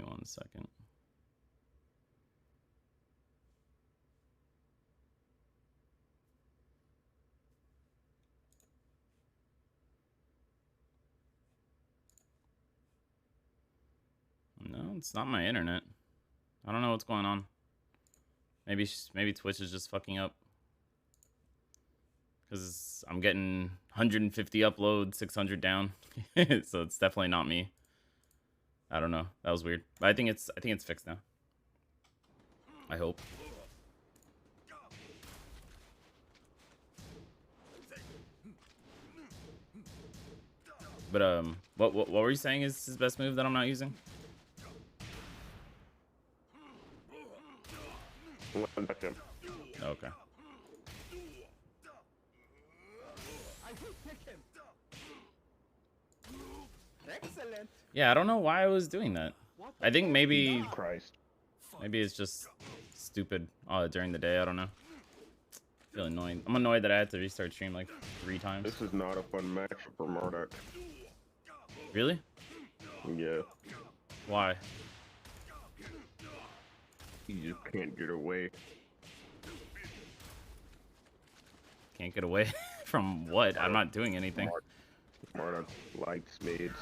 1 second. No, it's not my internet. I don't know what's going on. Maybe Twitch is just fucking up. Because I'm getting 150 uploads, 600 down. So it's definitely not me. I don't know. That was weird. But I think it's fixed now. I hope. But what were you saying is his best move that I'm not using? Okay. Excellent. Yeah, I don't know why I was doing that. I think maybe it's just stupid during the day. I don't know. I feel annoying. I'm annoyed that I had to restart stream like 3 times. This is not a fun match for Marduk. Really? Yeah. Why? You just can't get away. Can't get away from what? I'm not doing anything. Marduk likes maids.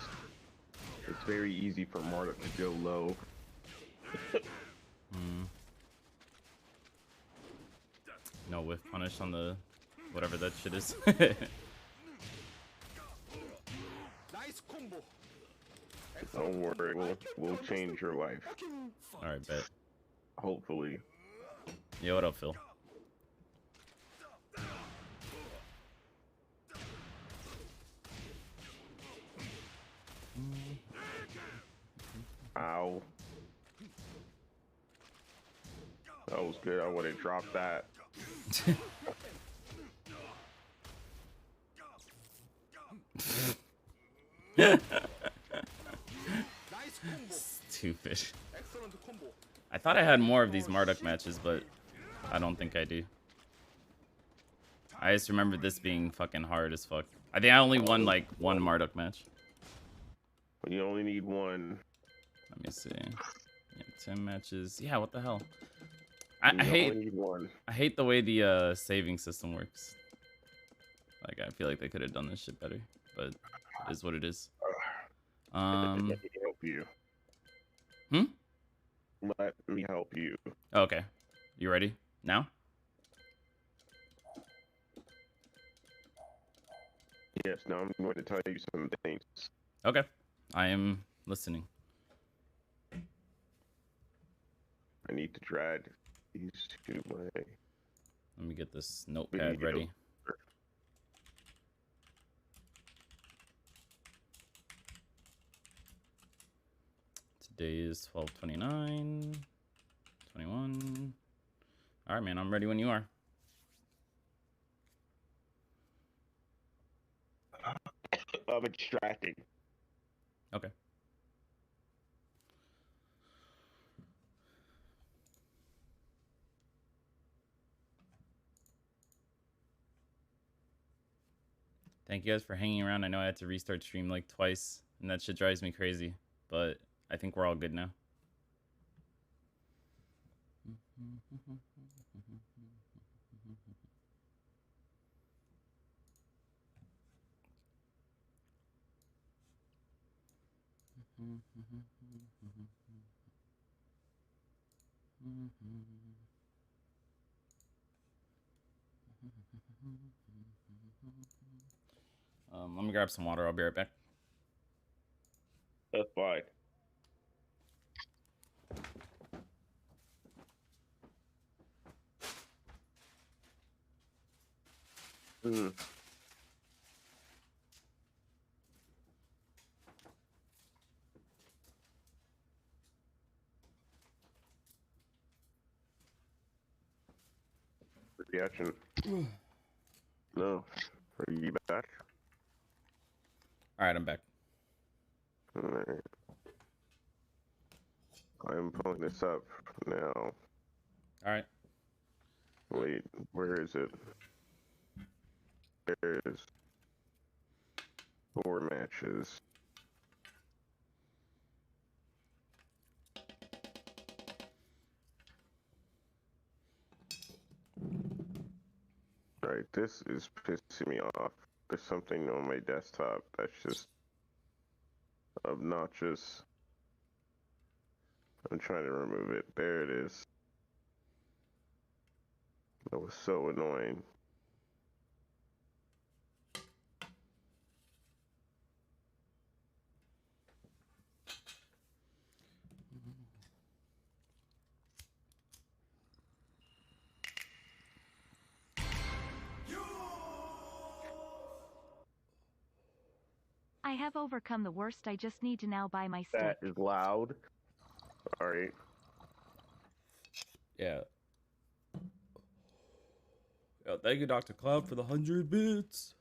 It's very easy for Marduk to go low. No whiff punish on the whatever that shit is. Nice combo. Don't worry, we'll change your life. Alright, bet. Hopefully. Yo, what up, Phil? Ow. That was good. I would have dropped that. Stupid. I thought I had more of these Marduk matches, but I don't think I do. I just remember this being fucking hard as fuck. I think I only won like 1 Marduk match. You only need 1. Let me see. Yeah, 10 matches. Yeah, what the hell? I hate the way the saving system works. Like, I feel like they could have done this shit better, but it is what it is. Let me help you. Let me help you. Okay. You ready? Now? Yes, now I'm going to tell you some things. Okay. I am listening. I need to drag these to my... Let me get this notepad ready. Today is 12/29, 21. All right, man. I'm ready when you are. I'm extracting. Okay. Thank you guys for hanging around. I know I had to restart stream like twice, and that shit drives me crazy. But I think we're all good now. Let me grab some water. I'll be right back. That's fine. Reaction. No. Are you back? All right, I'm back. All right. I'm pulling this up now. All right. Wait, where is it? There's 4 matches. Alright, this is pissing me off. There's something on my desktop that's just obnoxious. I'm trying to remove it. There it is. That was so annoying. I have overcome the worst. I just need to now buy my stick. That is loud. Alright. Yeah. Yeah, thank you, Dr. Cloud, for the 100 bits.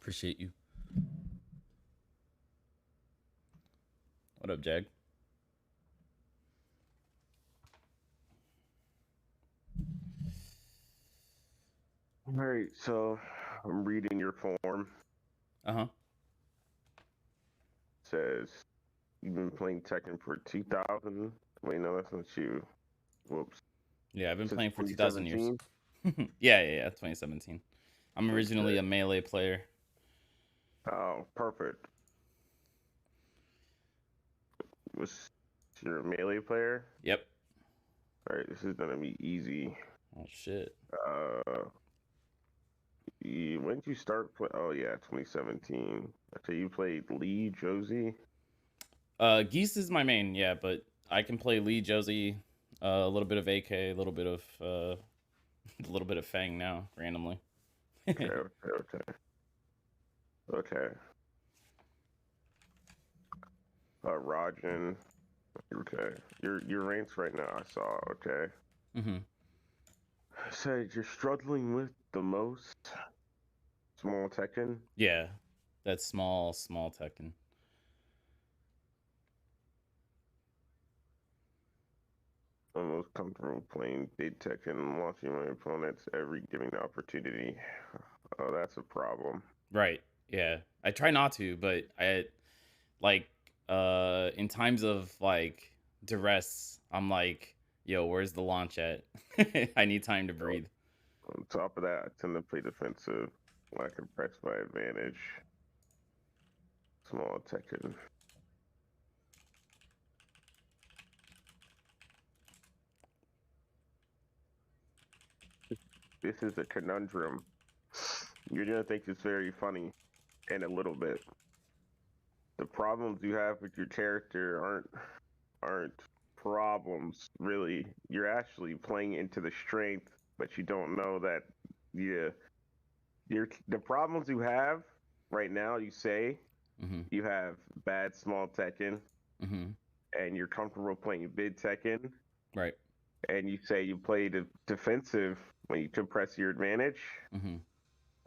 Appreciate you. What up, Jag? Alright, so I'm reading your form. Uh-huh. Says you've been playing Tekken for 2000. Wait, no, that's not you. Whoops. Yeah, I've been Since playing for 2,000 years. 2017? Yeah, 2017. I'm originally Okay. a melee player. Oh, perfect. Was you're a melee player? Yep. Alright, this is gonna be easy. Oh, shit. When did you start play? Oh yeah, 2017. Okay, you played Lee, Josie. Geese is my main, yeah, but I can play Lee, Josie, a little bit of AK, a little bit of Fang now, randomly. Okay. Rajan. Okay. Your ranks right now, I saw. Okay. Mm-hmm. Said you're struggling with the most small Tekken. Yeah, that's small Tekken. I'm most comfortable playing big Tekken and watching my opponents every given opportunity. Oh, that's a problem. Right. Yeah. I try not to, but I like in times of like duress, I'm like, yo, where's the launch at? I need time to breathe. On top of that, I tend to play defensive when I can press my advantage. Small Tekken. This is a conundrum. You're gonna think it's very funny, and a little bit. The problems you have with your character aren't problems really. You're actually playing into the strength, but you don't know that. Yeah, the problems you have right now. You say you have bad small Tekken, and you're comfortable playing big Tekken, Right. and you say you play the defensive when you can press your advantage.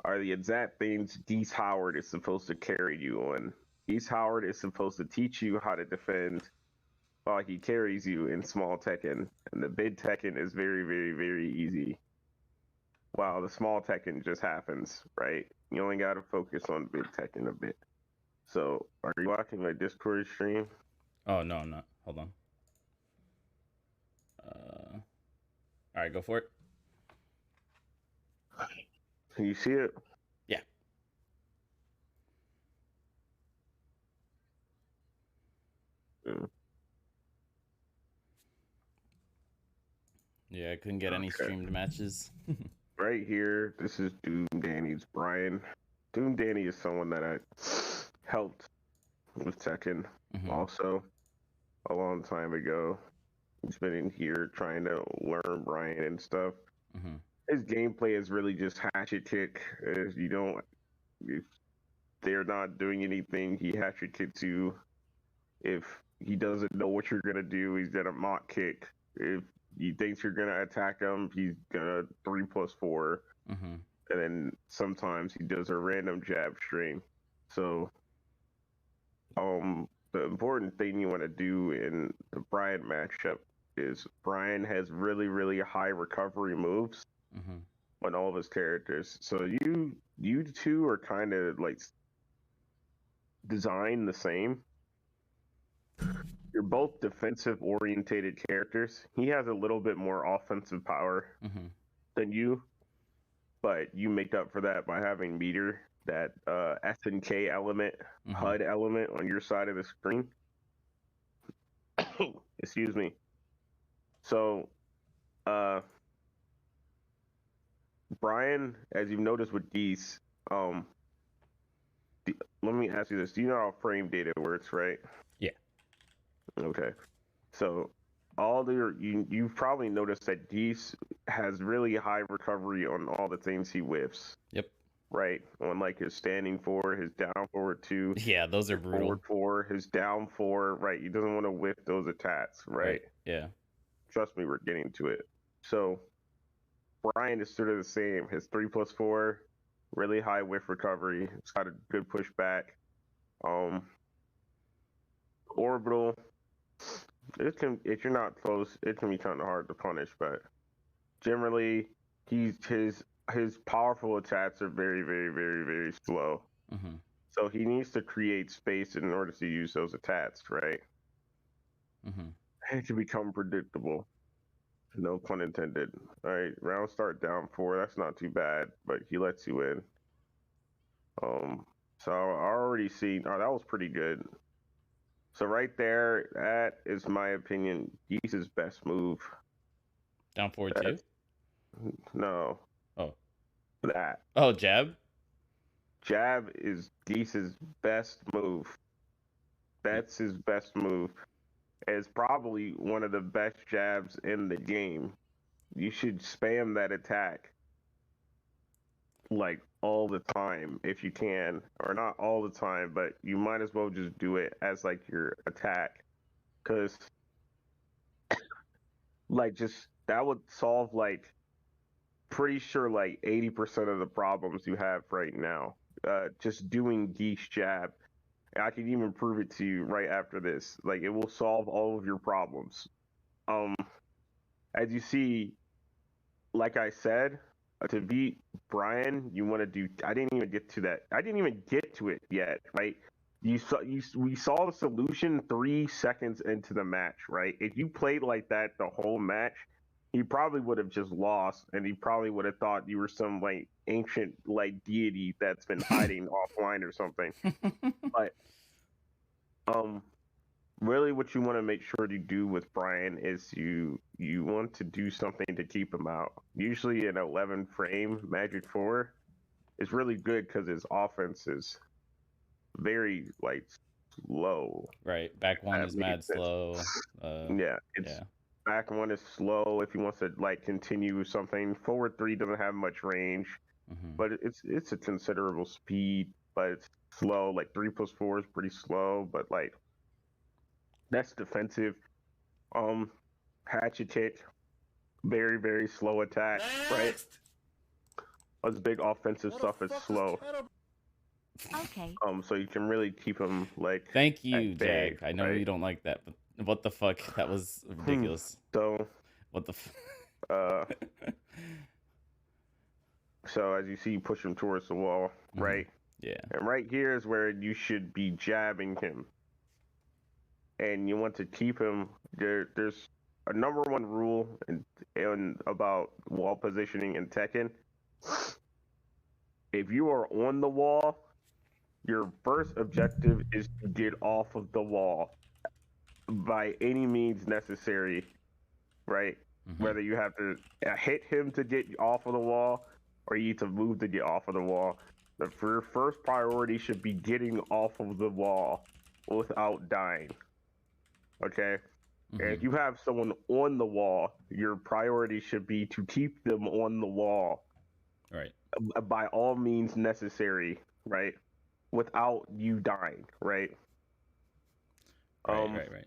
Are the exact things Geese Howard is supposed to carry you on. Geese Howard is supposed to teach you how to defend while he carries you in small Tekken. And the big Tekken is very, very, very easy. While the small Tekken just happens, right? You only got to focus on big Tekken a bit. So, are you watching my Discord stream? Oh, no, I'm not. Hold on. All right, go for it. Can you see it? Yeah. Yeah, I couldn't get any streamed matches. Right here, this is Doom Danny's Brian. Doom Danny is someone that I helped with Tekken also a long time ago. He's been in here trying to learn Brian and stuff. His gameplay is really just hatchet kick. If they're not doing anything, he hatchet kicks you. If he doesn't know what you're gonna do, he's gonna mock kick. If he thinks you're gonna attack him, he's gonna 3+4. And then sometimes he does a random jab stream. So the important thing you want to do in the Brian matchup is Brian has really, really high recovery moves on all of his characters. So you two are kind of like designed the same. You're both defensive orientated characters. He has a little bit more offensive power than you, but you make up for that by having meter, that SNK element, HUD element on your side of the screen. Excuse me. So, Brian, as you've noticed with Geese, let me ask you this: do you know how frame data works, right? Yeah. Okay. So, you've probably noticed that Geese has really high recovery on all the things he whiffs. Yep. Right, on like his standing 4, his down forward 2. Yeah, those are brutal. Forward 4, his down 4. Right, he doesn't want to whiff those attacks. Right. Yeah. Trust me, we're getting to it. So Brian is sort of the same. His 3+4, really high whiff recovery. It's got a good pushback. Orbital. It can, if you're not close, it can be kind of hard to punish, but generally, his powerful attacks are very, very, very, very slow. So he needs to create space in order to use those attacks, right? It can become predictable. No pun intended. All right, round start down 4. That's not too bad, but he lets you in. So I already see. Oh, that was pretty good. So right there, that is my opinion. Geese's best move. Down forward 2? No. Oh. That. Oh, jab? Jab is Geese's best move. That's his best move. It's probably one of the best jabs in the game. You should spam that attack like all the time if you can, or not all the time, but you might as well just do it as like your attack, because like just that would solve like pretty sure like 80% of the problems you have right now. Just doing Geese jab. I can even prove it to you right after this. Like, it will solve all of your problems. As you see, like I said, to beat Brian, you want to do. I didn't even get to that. I didn't even get to it yet, right? We saw the solution 3 seconds into the match, right? If you played like that the whole match, he probably would have just lost, and he probably would have thought you were some like ancient like deity that's been hiding offline or something. But really what you want to make sure to do with Brian is you want to do something to keep him out. Usually an 11 frame Magic 4 is really good because his offense is very like slow. Right. Back 1 is mad slow. Back 1 is slow if he wants to like continue something. Forward 3 doesn't have much range, but it's a considerable speed, but it's slow. Like 3+4 is pretty slow, but like that's defensive. Hatchet kick, very, very slow attack, right? That's big offensive stuff is slow. Okay. So you can really keep him like. Thank you, Jag. I know you don't like that, but what the fuck? That was ridiculous. So. What the. So as you see, you push him towards the wall, right? Yeah. And right here is where you should be jabbing him. And you want to keep him there. There's a number 1 rule in about wall positioning in Tekken. If you are on the wall, your first objective is to get off of the wall by any means necessary, right? Whether you have to hit him to get off of the wall or you need to move to get off of the wall. Your first priority should be getting off of the wall without dying. Okay? And if you have someone on the wall, your priority should be to keep them on the wall. Right. By all means necessary, right? Without you dying, right? Right.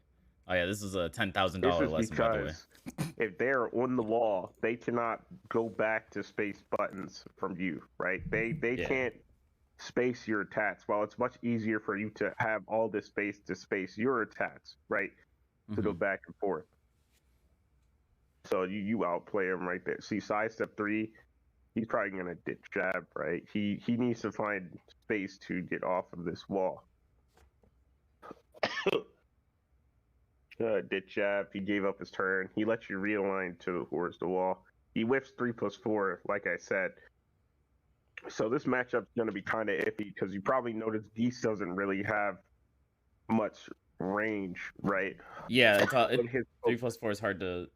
Oh yeah, this is a $10,000 lesson, by the way. If they're on the wall, they cannot go back to space buttons from you, right? They can't space your attacks. While it's much easier for you to have all this space to space your attacks, right? To go back and forth. So you outplay him right there. See, sidestep 3, he's probably gonna ditch jab, right? He needs to find space to get off of this wall. Ditch jab. He gave up his turn. He lets you realign towards the wall. He whiffs 3+4, like I said. So this matchup's going to be kind of iffy because you probably noticed Geese doesn't really have much range, right? Yeah, it's But his 3+4 is hard to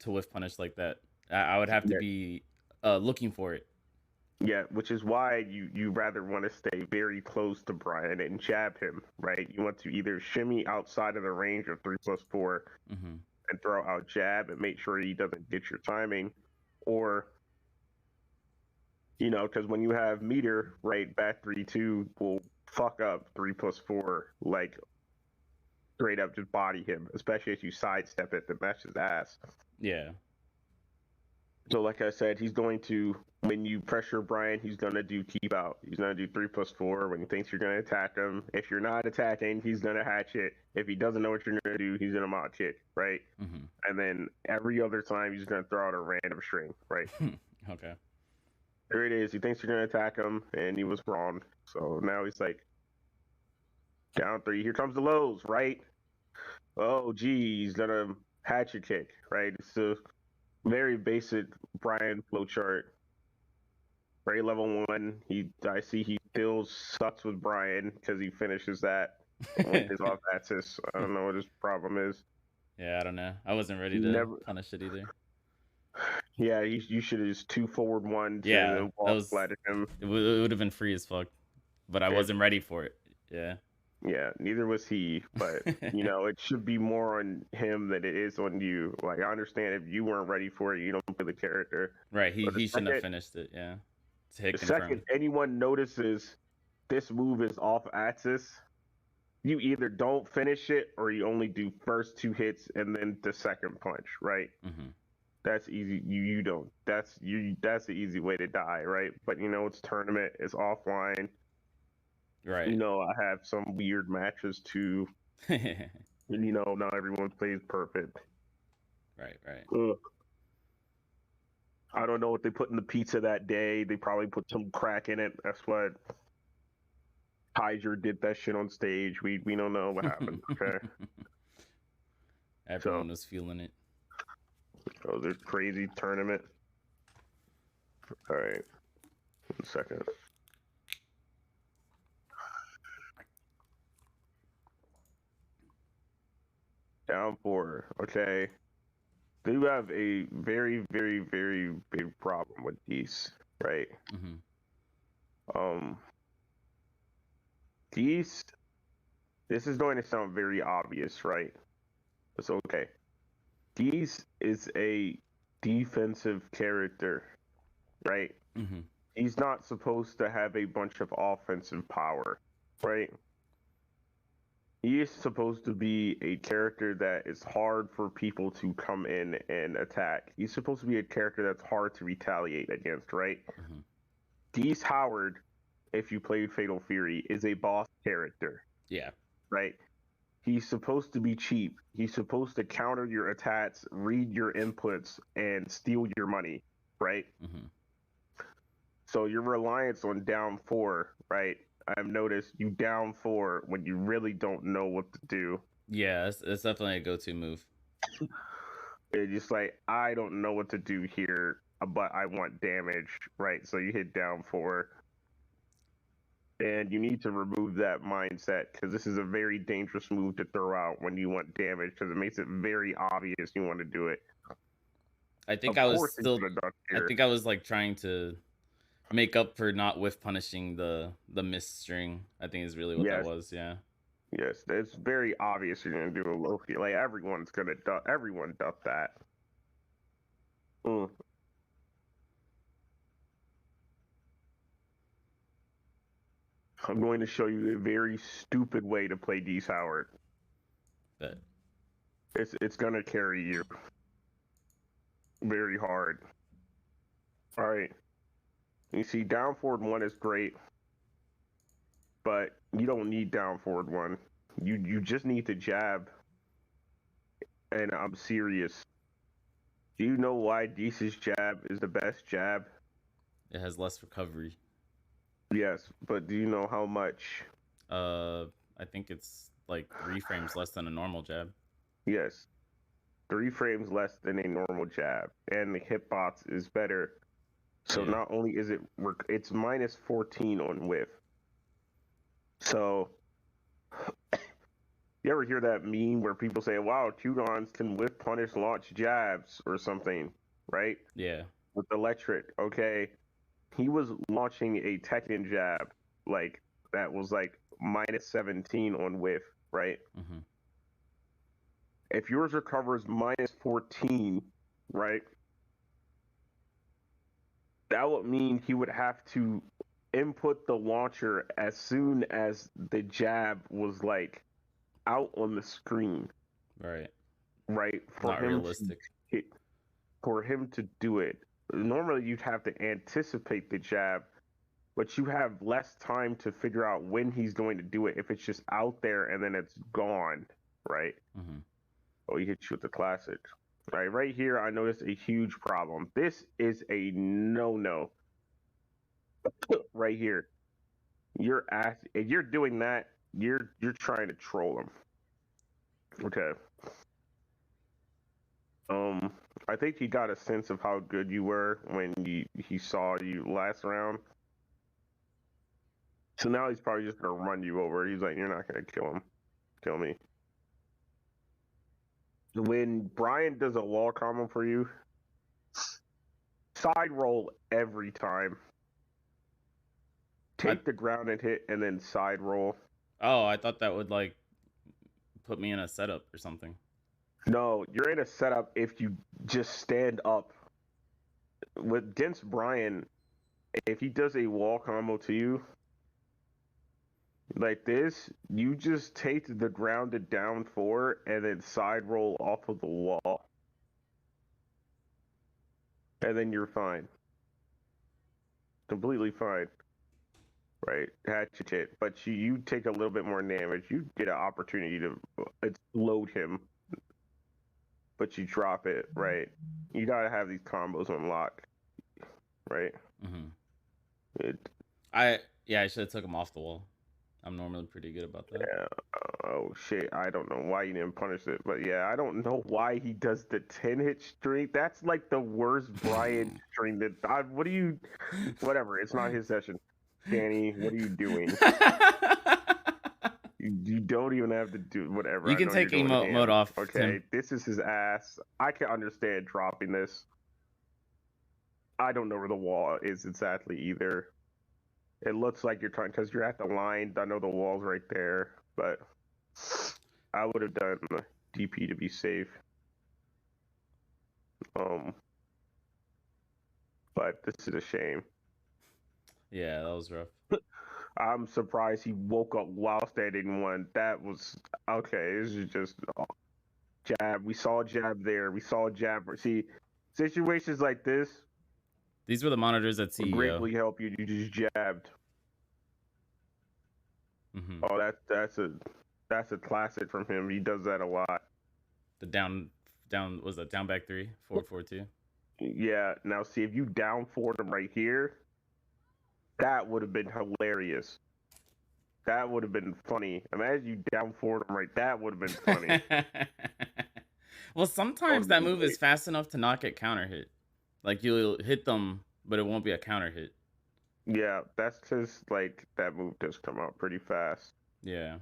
whiff punish like that. I would have to yeah, be looking for it. yeah, which is why you rather want to stay very close to Brian and jab him, right? You want to either shimmy outside of the range of 3+4 Mm-hmm. and throw out jab and make sure he doesn't get your timing, or because when you have meter, right, back 3-2 will fuck up 3+4, like straight up just body him, especially if you sidestep it to match his ass. Yeah. So like I said, he's going to, when you pressure Brian, he's going to do keep out. He's going to do 3+4 when he thinks you're going to attack him. If you're not attacking, he's going to hatch it. If he doesn't know what you're going to do, he's going to mod kick, right? Mm-hmm. And then every other time, he's going to throw out a random string, right? Okay. There it is. He thinks you're going to attack him, and he was wrong. So now he's like, down 3. Here comes the lows, right? Oh, gee, he's going to hatchet kick, right? It's a very basic Brian flowchart. Ray level 1. I see he still sucks with Brian because he finishes that with his off axis. I don't know what his problem is. Yeah, I don't know. I wasn't ready to punish it either. Yeah, you should have just 2 forward 1 to Yeah, wall flat him. It would have been free as fuck, but I wasn't ready for it. Yeah. Yeah, neither was he, but it should be more on him than it is on you. Like, I understand if you weren't ready for it, you don't play the character. Right, he shouldn't have finished it, yeah. The second anyone notices this move is off axis, you either don't finish it or you only do first 2 hits and then the second punch, right? Mm-hmm. That's easy. You don't. That's the easy way to die, right? But it's tournament, it's offline. Right. I have some weird matches too. And not everyone plays perfect. Right. Ugh. I don't know what they put in the pizza that day. They probably put some crack in it. That's what Kaiser did that shit on stage. We don't know what happened. Okay. Everyone was feeling it. Oh, the crazy tournament. All right. 1 second. Down 4. Okay. They have a very, very, very big problem with these, right? Mm-hmm. These. This is going to sound very obvious, right? It's okay. These is a defensive character, right? Mm-hmm. He's not supposed to have a bunch of offensive power, right? He is supposed to be a character that is hard for people to come in and attack. He's supposed to be a character that's hard to retaliate against, right? Mm-hmm. Dees Howard, if you played Fatal Fury, is a boss character. Yeah. Right? He's supposed to be cheap. He's supposed to counter your attacks, read your inputs, and steal your money, right? Mm-hmm. So your reliance on down 4, right? I've noticed you down 4 when you really don't know what to do. Yeah, it's definitely a go-to move. It's just like, I don't know what to do here, but I want damage, right? So you hit down 4. And you need to remove that mindset because this is a very dangerous move to throw out when you want damage because it makes it very obvious you want to do it. I think I was like trying to make up for not whiff punishing the miss string. I think is really what that was. Yeah. Yes, it's very obvious you're gonna do a low key. Like everyone does that. I'm going to show you a very stupid way to play Dees Howard. Bet. It's gonna carry you very hard. All right. You see, down forward 1 is great, but you don't need down forward 1. You just need to jab. And I'm serious. Do you know why Dees's jab is the best jab? It has less recovery. Yes, but do you know how much? I think it's like 3 frames less than a normal jab. Yes, 3 frames less than a normal jab, and the hitbox is better. So not only is it's minus 14 on whiff. So you ever hear that meme where people say, "Wow, Qdons can whiff punish launch jabs or something," right? Yeah. With electric, okay. He was launching a Tekken jab, like that was like minus 17 on whiff, right? Mm-hmm. If yours recovers minus 14, right? That would mean he would have to input the launcher as soon as the jab was like out on the screen. Right. Right. Not realistic. For him to do it. Normally you'd have to anticipate the jab, but you have less time to figure out when he's going to do it if it's just out there and then it's gone, right? Mm-hmm. Oh, he hit you with the classic. Right here, I noticed a huge problem. This is a no-no. Right here. If you're doing that, you're trying to troll him. Okay. I think he got a sense of how good you were when he saw you last round. So now he's probably just gonna run you over. He's like, "You're not gonna kill me." When Brian does a wall combo for you, side roll every time. Take the ground and hit, and then side roll. Oh, I thought that would like put me in a setup or something. No, you're in a setup if you just stand up. Against Brian, if he does a wall combo to you like this, you just take the grounded down 4 and then side roll off of the wall. And then you're fine. Completely fine. Right? Hatchet hit. But you take a little bit more damage. You get an opportunity to load him. But you drop it, right? You gotta have these combos unlocked. Right? Mm-hmm. I should have took him off the wall. I'm normally pretty good about that. Yeah. Oh shit! I don't know why you didn't punish it, but yeah, I don't know why he does the 10-hit streak. That's like the worst Brian streak. What do you? Whatever. It's not his session. Danny, what are you doing? you don't even have to do whatever. You can take emote mode off. Okay, Tim. this is his ass. I can understand dropping this. I don't know where the wall is exactly either. It looks like you're trying because you're at the line. I know the wall's right there, but I would have done the DP to be safe. But this is a shame. Yeah, that was rough. I'm surprised he woke up while standing one. That was okay. This is just jab. We saw a jab there. We saw a jab. See, situations like this. These were the monitors at CEO. Greatly help you. You just jabbed. Mm-hmm. Oh, that's a classic from him. He does that a lot. The down was that down back 3 4-4-2. Yeah. Now see if you down forward him right here. That would have been hilarious. That would have been funny. Imagine you down forward him right. That would have been funny. Well, sometimes that move is fast enough to not get counter hit. Like you'll hit them, but it won't be a counter hit. Yeah, that's because like that move does come out pretty fast. Yeah.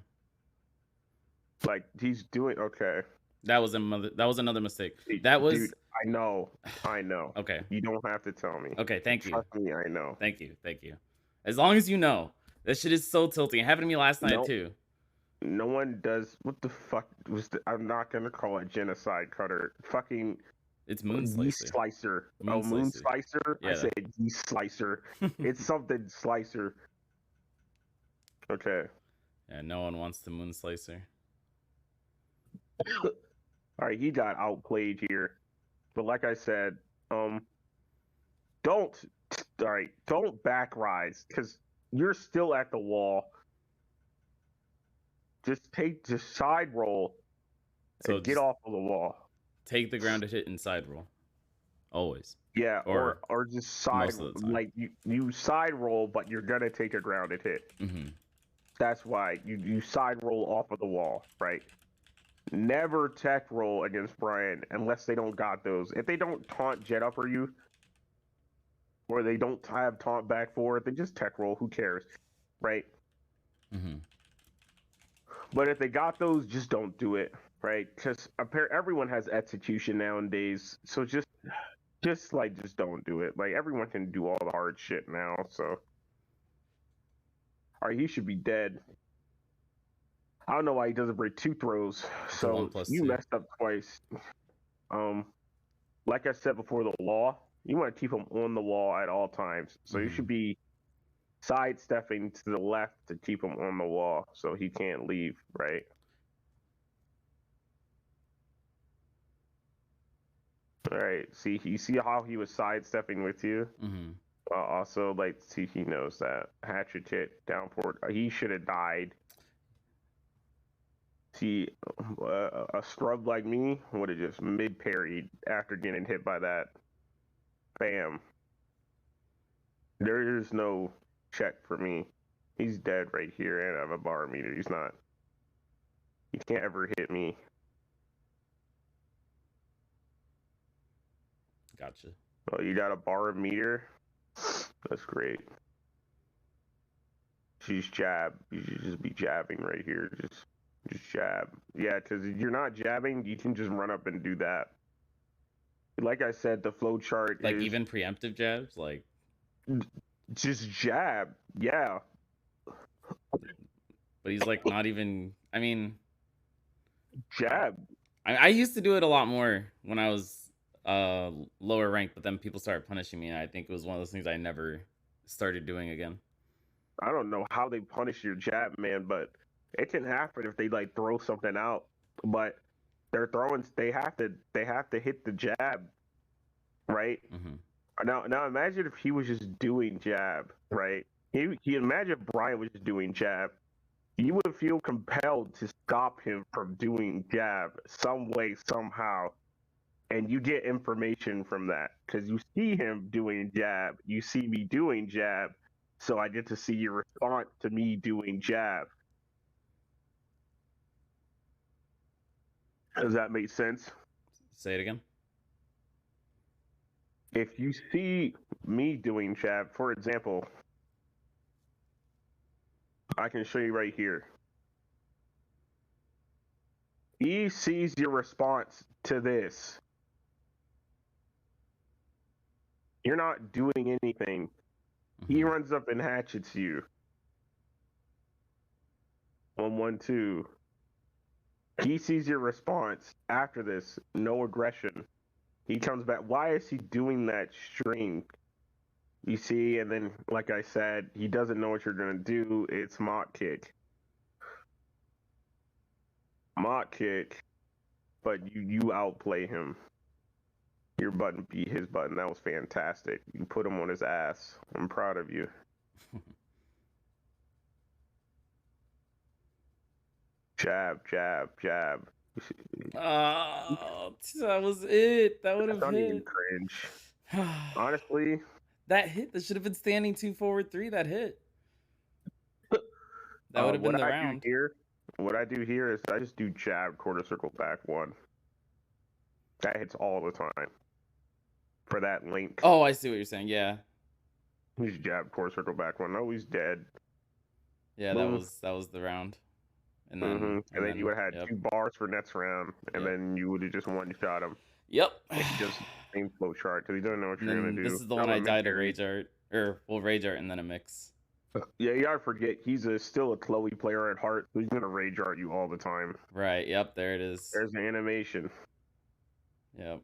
Like he's doing okay. That was another mistake. That was. Dude, I know. Okay. You don't have to tell me. Okay, thank you. Trust me, I know. Thank you. As long as you know, that shit is so tilting. It happened to me last night too. No one does. What the fuck was? I'm not gonna call it genocide cutter. Fucking. It's Moon Slicer. Slicer. Moon Slicer. Yeah. I said yeast slicer. It's something slicer. Okay. Yeah, no one wants the Moon Slicer. All right, he got outplayed here, but like I said, don't back rise because you're still at the wall. Just side roll and get off of the wall. Take the grounded hit and side roll. Always. Yeah, or just side like you side roll, but you're gonna take a grounded hit. Mm-hmm. That's why you side roll off of the wall, right? Never tech roll against Brian unless they don't got those. If they don't taunt jet upper you, or they don't have taunt back for it, they just tech roll. Who cares, right? Mm-hmm. But if they got those, just don't do it, right? Because everyone has execution nowadays, so just don't do it. Like everyone can do all the hard shit now, so. All right, he should be dead. I don't know why he doesn't break 2 throws. It's So you 1+2. messed up twice. Like I said before, the wall. You want to keep him on the wall at all times. So you should be sidestepping to the left to keep him on the wall, so he can't leave. Right. All right. See, you see how he was sidestepping with you. Mm-hmm. Also, like, see, he knows that hatchet hit downport. He should have died. See, a scrub like me would have just mid-parried after getting hit by that. Bam. There is no check for me. He's dead right here, and I have a bar meter. He's not. He can't ever hit me. Gotcha. Oh, you got a bar meter? That's great. She's jab. You should just be jabbing right here. Just jab. Yeah, because if you're not jabbing, you can just run up and do that. Like I said, the flow chart like is... even preemptive jabs? Like... Just jab. Yeah. But he's like not even... I mean... Jab. I used to do it a lot more when I was lower ranked, but then people started punishing me, and I think it was one of those things I never started doing again. I don't know how they punish your jab, man, but it can happen if they like throw something out. But they're throwing, they have to hit the jab, right? Mm-hmm. Now imagine if he was just doing jab, right? He imagine if Brian was just doing jab. You would feel compelled to stop him from doing jab some way, somehow. And you get information from that because you see him doing jab. You see me doing jab. So I get to see your response to me doing jab. Does that make sense? Say it again. If you see me doing jab, for example, I can show you right here. He sees your response to this. You're not doing anything. He runs up and hatchets you. 1-1-2. He sees your response after this. No aggression. He comes back. Why is he doing that string? You see, and then, like I said, he doesn't know what you're going to do. It's mock kick. Mock kick, but you outplay him. Your button beat his button. That was fantastic. You put him on his ass. I'm proud of you. Jab, jab, jab. Oh, that was it. That would have hit. Even cringe. Honestly, that hit. That should have been standing 2 forward 3. That hit. That would have been the round. What I do here is I just do jab, quarter circle, back 1. That hits all the time. For that link. Oh, I see what you're saying. Yeah. He's jab, quarter circle, back 1. Oh, he's dead. Yeah, boom. that was the round. And then, and then you would have had 2 bars for next round, and then you would have just one-shot him. Yep. Just same flow chart because he doesn't know what you're gonna do. This is the one I died to Rage Art, Rage Art and then a mix. Yeah, you gotta forget he's still a Chloe player at heart, so he's gonna Rage Art you all the time. Right. Yep. There it is. There's the animation. Yep.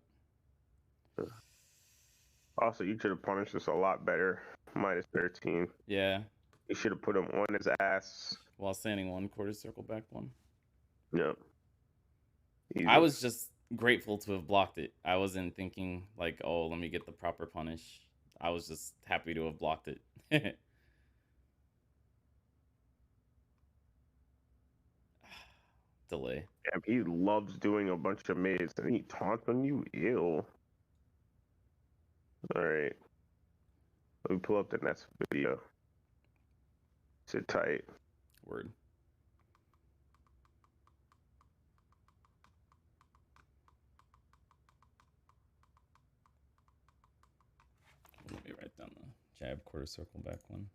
Also, you should have punished us a lot better. -13. Yeah. You should have put him on his ass. While standing 1, quarter circle, back 1. Yep. Easy. I was just grateful to have blocked it. I wasn't thinking like, oh, let me get the proper punish. I was just happy to have blocked it. Delay. Yeah, he loves doing a bunch of mids and he taunts on you. Ew. Alright. Let me pull up the next video. Sit tight. Word. Let me write down the Jab, quarter circle, back one.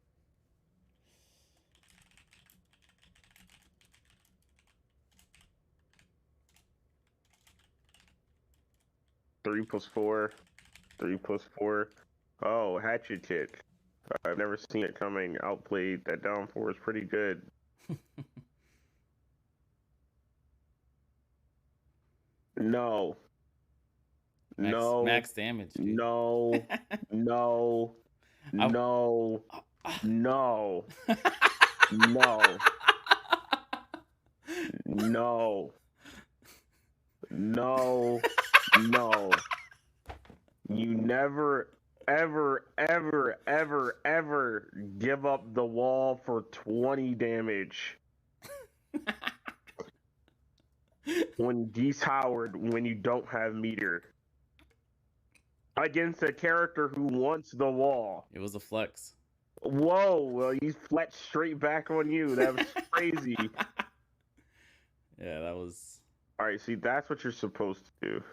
Three plus four. 3+4. Oh, hatchet kick. I've never seen it coming. Outplayed. That down four is pretty good. No. Max damage, dude. No. No. No. No. No. No. No. No. You never, ever, ever, ever, ever give up the wall for 20 damage. When Geese Howard, when you don't have meter. Against a character who wants the wall. It was a flex. Whoa, well, he flexed straight back on you. That was crazy. Yeah, that was... Alright, see, that's what you're supposed to do.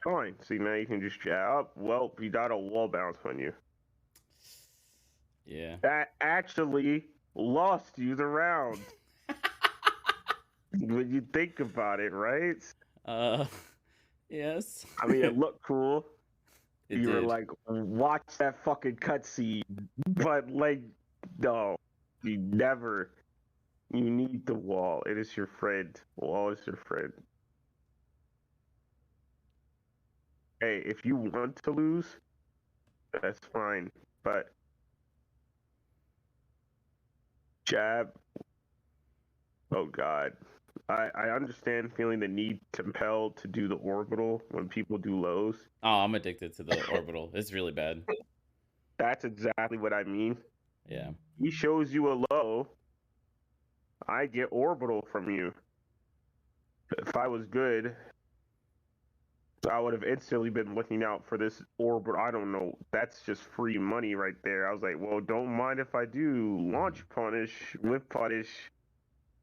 Fine. See, now you can just jab up. Well, you got a wall bounce on you. Yeah. That actually lost you the round. When you think about it, right? Yes. I mean, it looked cool. You were did. like, watch that fucking cutscene. But, like, no. You never. You need the wall. It is your friend. Wall is your friend. Hey, if you want to lose, that's fine. But jab. Oh, God. I understand feeling the need compelled to do the orbital when people do lows. Oh, I'm addicted to the orbital. It's really bad. That's exactly what I mean. Yeah. He shows you a low. I get orbital from you. If I was good, I would have instantly been looking out for this orbital. I don't know. That's just free money right there. I was like, well, don't mind if I do launch punish with punish.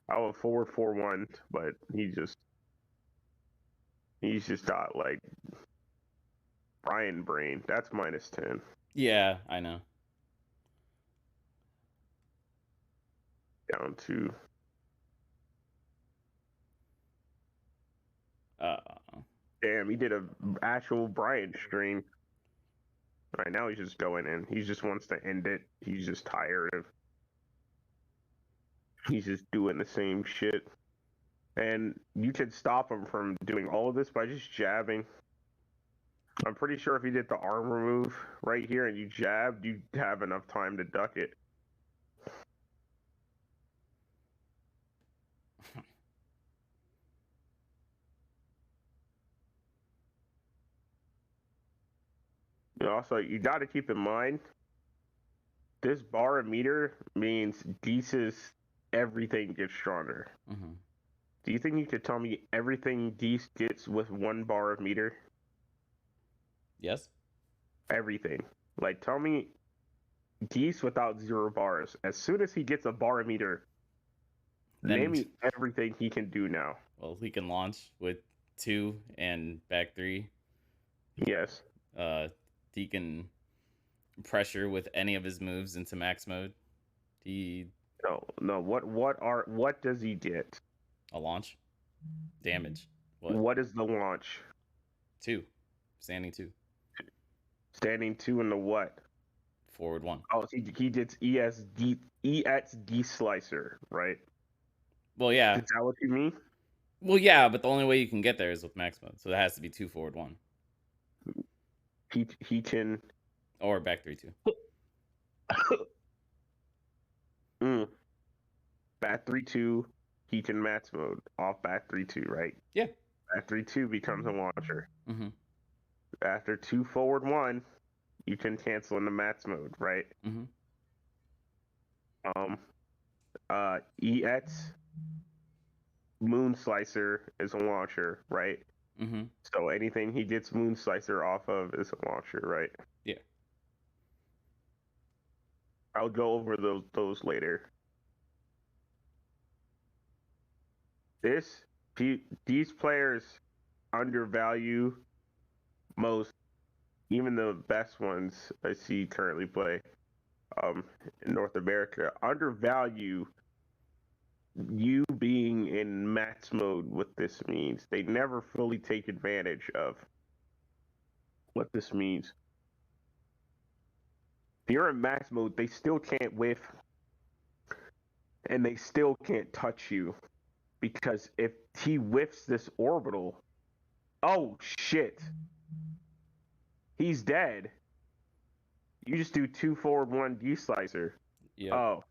I would forward 4-1, but he's just got like Brian brain. That's -10. Yeah, I know. Down to. Damn, he did a actual Brian stream. Right now he's just going in. He just wants to end it. He's just tired of. He's just doing the same shit. And you could stop him from doing all of this by just jabbing. I'm pretty sure if you did the arm remove right here and you jabbed, you'd have enough time to duck it. Also, you got to keep in mind, this bar meter means Deese's everything gets stronger. Mm-hmm. Do you think you could tell me everything Deese gets with 1 bar of meter? Yes. Everything. Like, tell me Deese without 0 bars. As soon as he gets a bar meter, then, name me everything he can do now. Well, he can launch with 2 and back 3. Yes. He can pressure with any of his moves into max mode. No. What does he get? A launch. Damage. What is the launch? 2. Standing 2. Standing 2 in the what? Forward 1. Oh, he gets EXD slicer, right? Well, yeah. Is that what you mean? Well, yeah, but the only way you can get there is with max mode, so it has to be 2 forward 1. He can. Or back 3 2. Back 3-2. He can max mode off back 3-2, right? Yeah. Back 3-2 becomes a launcher. Mm-hmm. After 2 forward 1, you can cancel into max mode, right? Mm-hmm. EX Moon Slicer is a launcher, right? Mm-hmm. So anything he gets Moon Slicer off of is a launcher, right? Yeah. I'll go over those later. These players undervalue most even the best ones I see currently play in North America undervalue you being in max mode. What this means, they never fully take advantage of what this means. If you're in max mode, they still can't whiff and they still can't touch you, because if he whiffs this orbital, oh shit, he's dead. You just do 2 forward 1 D slicer. Yep.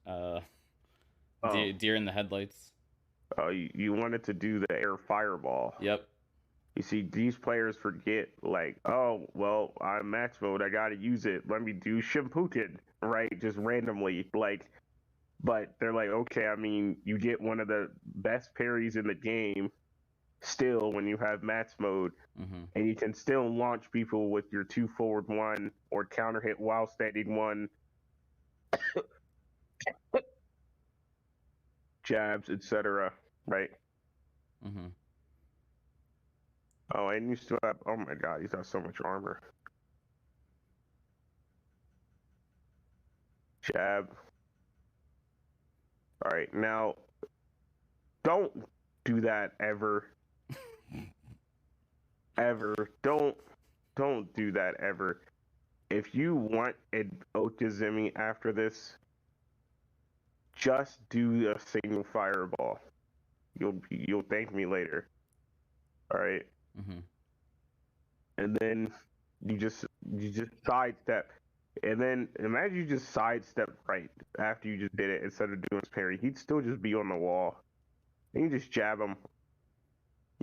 Oh. Deer in the headlights. Oh, you wanted to do the air fireball. Yep. You see, these players forget, like, oh, well, I'm max mode, I gotta use it. Let me do Shimputen, right? Just randomly, like, but they're like, okay, I mean, you get one of the best parries in the game still when you have max mode, and you can still launch people with your 2 forward 1 or counter hit while standing 1. Jabs, etc. Right? Oh, and you still have, oh my god, he's got so much armor. Jab. Alright, now, don't do that ever. Ever. Don't do that ever. If you want an Okizumi after this, just do a single fireball. You'll thank me later. Alright? And then you just sidestep. And then imagine you just sidestep right after you just did it instead of doing his parry. He'd still just be on the wall. And you just jab him.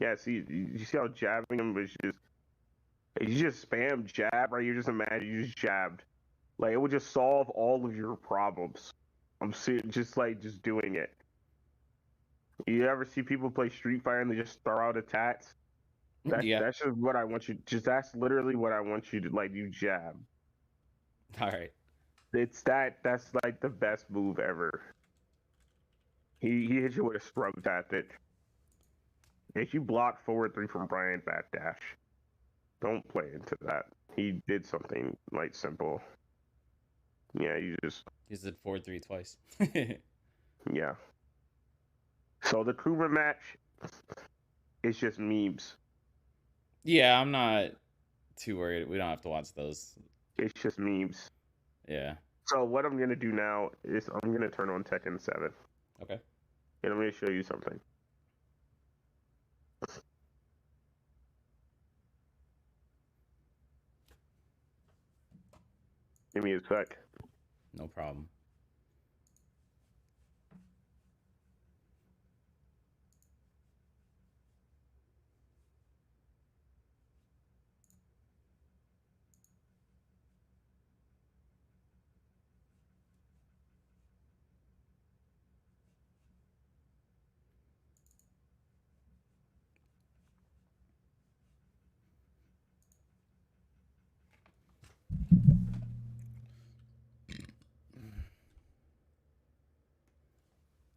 Yeah, see, you see how jabbing him was just, you just spam jab, right? You just imagine you just jabbed. Like, it would just solve all of your problems. I'm just doing it. You ever see people play Street Fighter and they just throw out attacks? That's just what I want you. That's literally what I want you to, like, you jab. All right. That's like the best move ever. He hits you with a scrub tactic. If you block forward 3 from Brian backdash, don't play into that. He did something like simple. Yeah, you just. He did 4-3 twice. Yeah. So the Kuma match is just memes. Yeah, I'm not too worried. We don't have to watch those. It's just memes. Yeah. So what I'm gonna do now is I'm gonna turn on Tekken 7. Okay. And I'm gonna show you something. Give me a sec. No problem.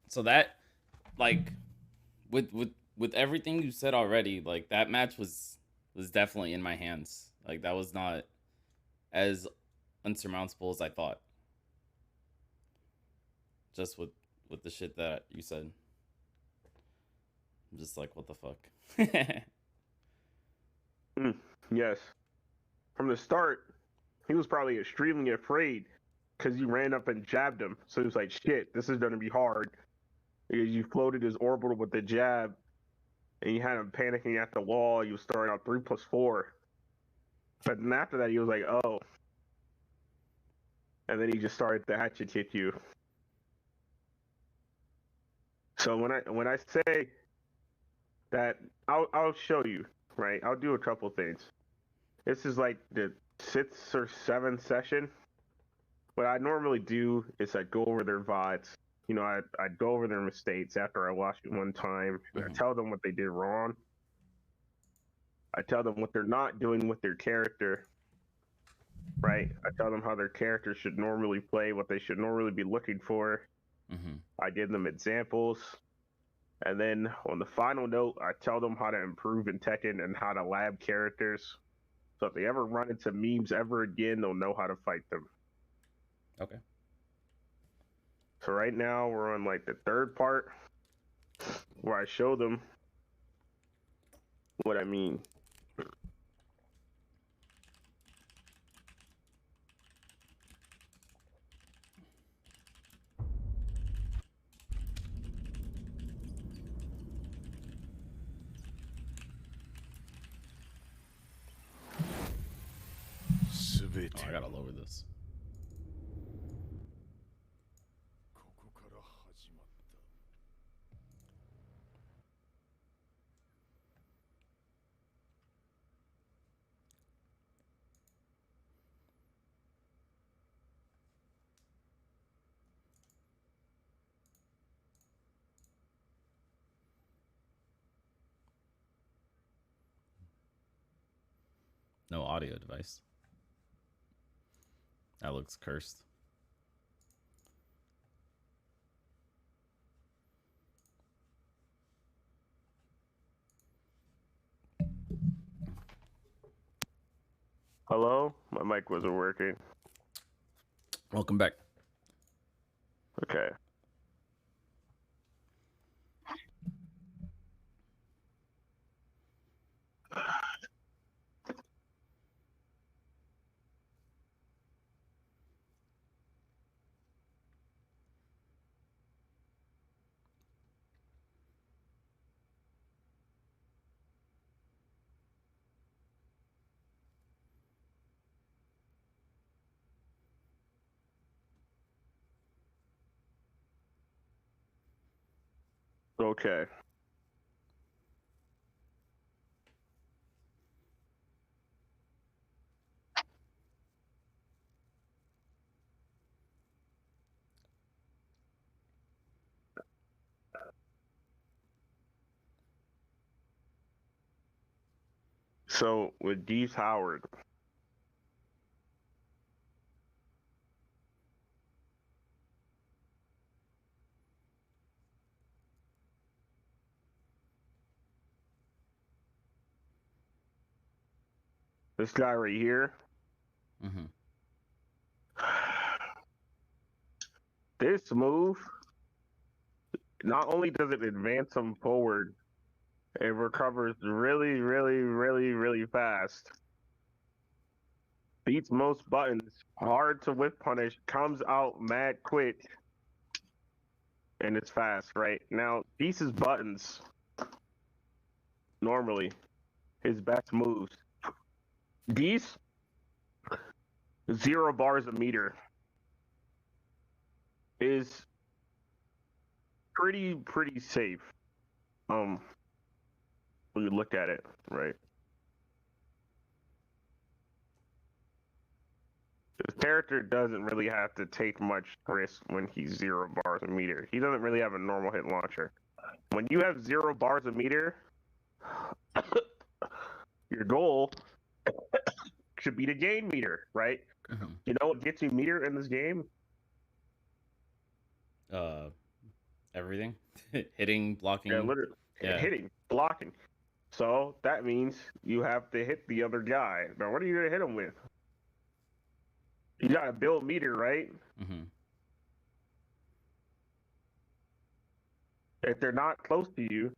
So that, like, with everything you said already, like, that match was definitely in my hands. Like, that was not as unsurmountable as I thought. Just with the shit that you said. I'm just like, what the fuck? Yes. From the start, he was probably extremely afraid because you ran up and jabbed him. So he was like, shit, this is going to be hard. You floated his orbital with the jab, and you had him panicking at the wall. You was starting out 3+4. But then after that, he was like, oh. And then he just started to hatchet hit you. So when I say that, I'll show you, right? I'll do a couple things. This is like the 6th or 7th session. What I normally do is I go over their VODs. You know, I go over their mistakes after I watch it one time. And I tell them what they did wrong. I tell them what they're not doing with their character. Right? I tell them how their character should normally play, what they should normally be looking for. I give them examples. And then on the final note, I tell them how to improve in Tekken and how to lab characters. So if they ever run into memes ever again, they'll know how to fight them. Okay. So right now we're on like the third part where I show them what I mean. Oh, I gotta lower this. No audio device. That looks cursed. Hello? My mic wasn't working. Welcome back. Okay. Okay. So with Dees Howard, this guy right here, this move, not only does it advance him forward, it recovers really, really, really, really fast. Beats most buttons, hard to whip punish, comes out mad quick, and it's fast, right? Now, Dees's buttons, normally, his best moves. Dees, 0 bars a meter, is pretty safe. When you look at it, right? His character doesn't really have to take much risk when he's 0 bars a meter. He doesn't really have a normal hit launcher. When you have 0 bars a meter, your goal should be to gain meter, right? You know what gets you meter in this game? Everything. Hitting, blocking. Yeah, literally. Yeah. Hitting, blocking. So that means you have to hit the other guy. Now, what are you going to hit him with? You got to build meter, right? If they're not close to you,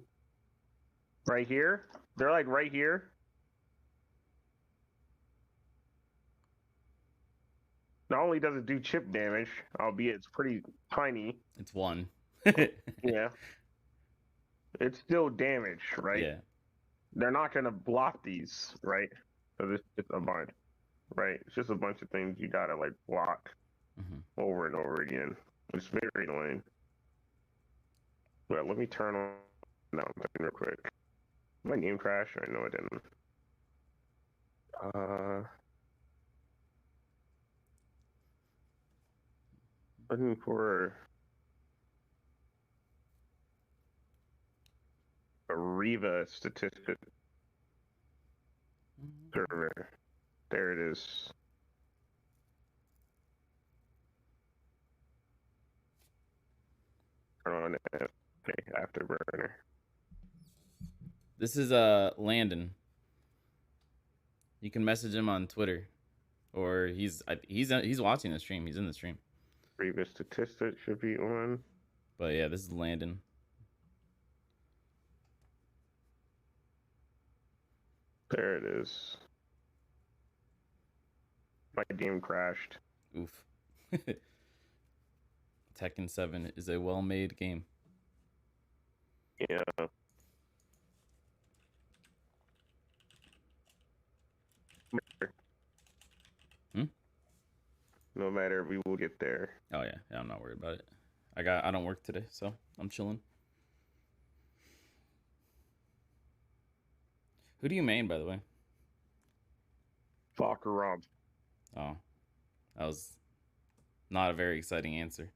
right here, they're like right here. Not only does it do chip damage, albeit it's pretty tiny. It's 1. Yeah. It's still damage, right? Yeah. They're not going to block these, right? So it's just a bunch, right? It's just a bunch of things you got to like block over and over again. It's very annoying. But let me turn on real quick. My game crashed? I know it didn't. Looking for a Riva statistic server. There it is. Turn on it. Okay, Afterburner. This is Landon. You can message him on Twitter, or he's watching the stream. He's in the stream. Previous statistics should be on. But yeah, this is Landon. There it is. My game crashed. Oof. Tekken 7 is a well-made game. Yeah. No matter, we will get there. Oh yeah, I'm not worried about it. I don't work today, so I'm chilling. Who do you main, by the way? Fakaram. Oh, that was not a very exciting answer.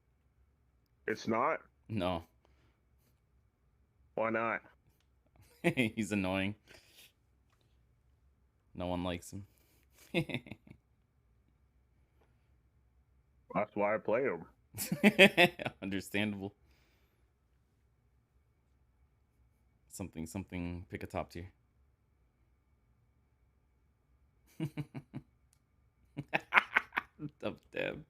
It's not? No. Why not? He's annoying. No one likes him. That's why I play him. Understandable. Something, pick a top tier. Damn.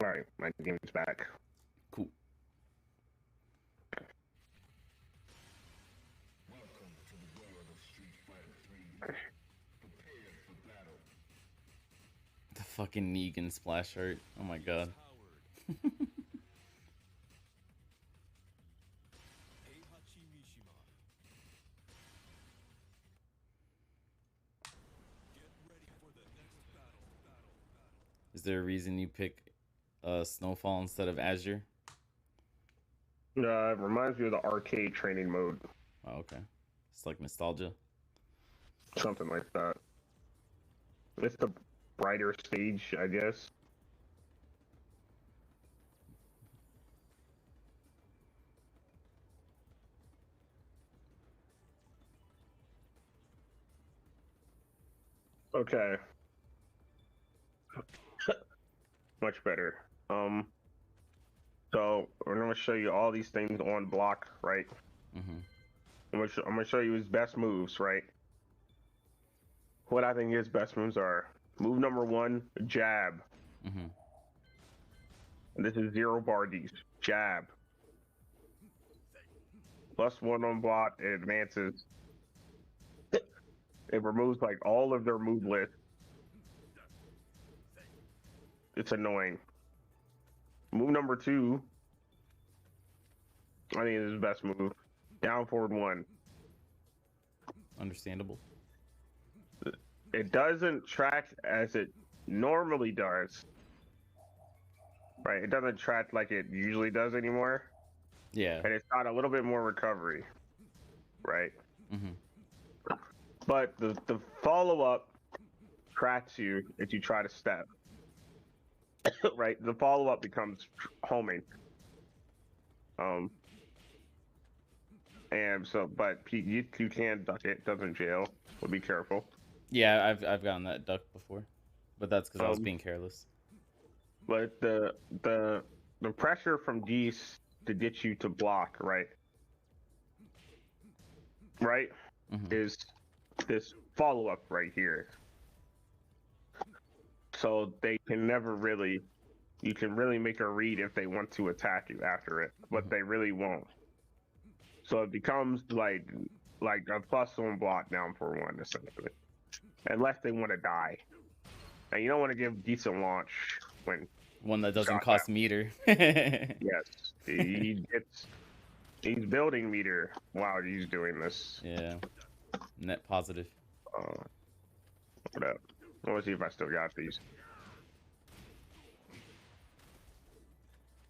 Alright, my game's back. Cool. The fucking Negan splash art. Oh my god. Is there a reason you pick Snowfall instead of Azure? It reminds me of the arcade training mode. Oh, okay. It's like nostalgia. Something like that. It's the brighter stage, I guess. Okay. Much better. So we're gonna show you all these things on block, right? Mm-hmm. I'm gonna show you his best moves, right? What I think his best moves are. Move number 1, jab. Mm-hmm. And this is 0 bardies. Jab. +1 on block, it advances. It removes like all of their move list. It's annoying. Move number 2. I think is his best move. Down forward 1. Understandable. It doesn't track as it normally does. Right? It doesn't track like it usually does anymore. Yeah. And it's got a little bit more recovery. Right? Mm-hmm. But the follow-up tracks you if you try to step. Right? The follow-up becomes homing. And so, but you can duck it, doesn't jail. So be careful. Yeah, I've gotten that duck before, but that's because I was being careless. But the pressure from these to get you to block, right? Right? Mm-hmm. Is this follow-up right here. So they can never really, you can really make a read if they want to attack you after it, but they really won't. So it becomes like a +1 block down for 1 essentially, unless they want to die. And you don't want to give decent launch when one that doesn't cost meter. Yes, he's building meter while he's doing this. Yeah, net positive. What up? I want to see if I still got these.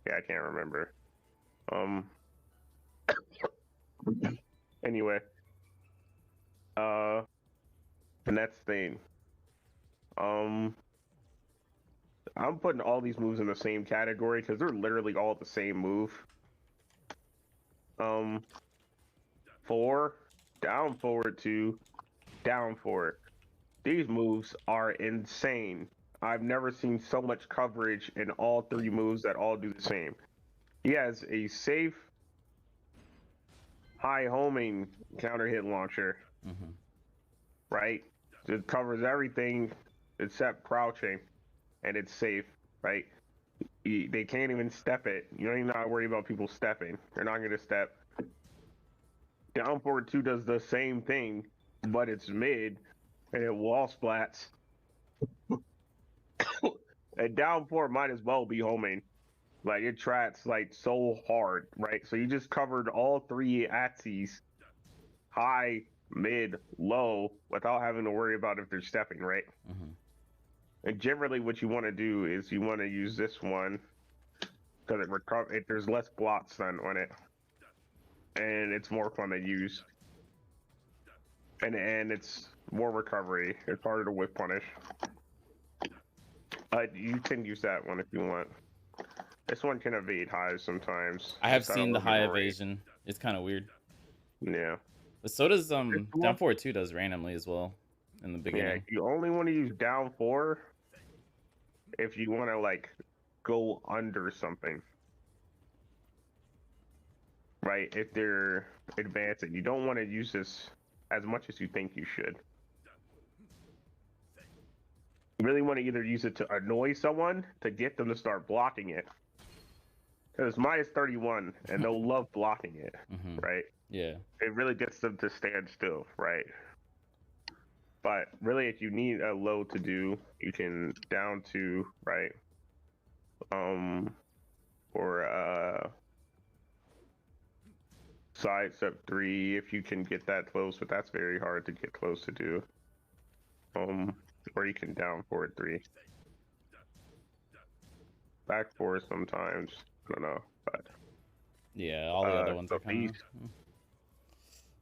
Yeah, I can't remember. Anyway. The next thing. I'm putting all these moves in the same category because they're literally all the same move. 4, down forward 2, down forward. These moves are insane. I've never seen so much coverage in all 3 moves that all do the same. He has a safe high homing counter hit launcher. Right? It covers everything except crouching, and it's safe, right? They can't even step it. You don't even have to worry about people stepping. They're not going to step. Down forward 2 does the same thing, but it's mid, and it wall splats. And down 4 might as well be homing. Like, it tracks, like, so hard, right? So you just covered all 3 axes, high, mid, low, without having to worry about if they're stepping, right? And generally what you want to do is you want to use this one because there's less blocks done on it. And it's more fun to use. And it's more recovery. It's harder to whip punish. You can use that one if you want. This one can evade highs sometimes. I have seen the high evasion. It's kind of weird. Yeah. But so does down forward 2 does randomly as well in the beginning. Yeah, you only want to use down 4 if you want to like go under something. Right? If they're advancing, you don't want to use this as much as you think you should. You really want to either use it to annoy someone to get them to start blocking it. Because it's minus 31 and they'll love blocking it, right? Yeah. It really gets them to stand still, right? But really, if you need a low to do, you can down 2, right? Or side step 3 if you can get that close, but that's very hard to get close to do. Or you can down forward 3. Back 4 sometimes. I don't know, but yeah, all the other ones are kind of.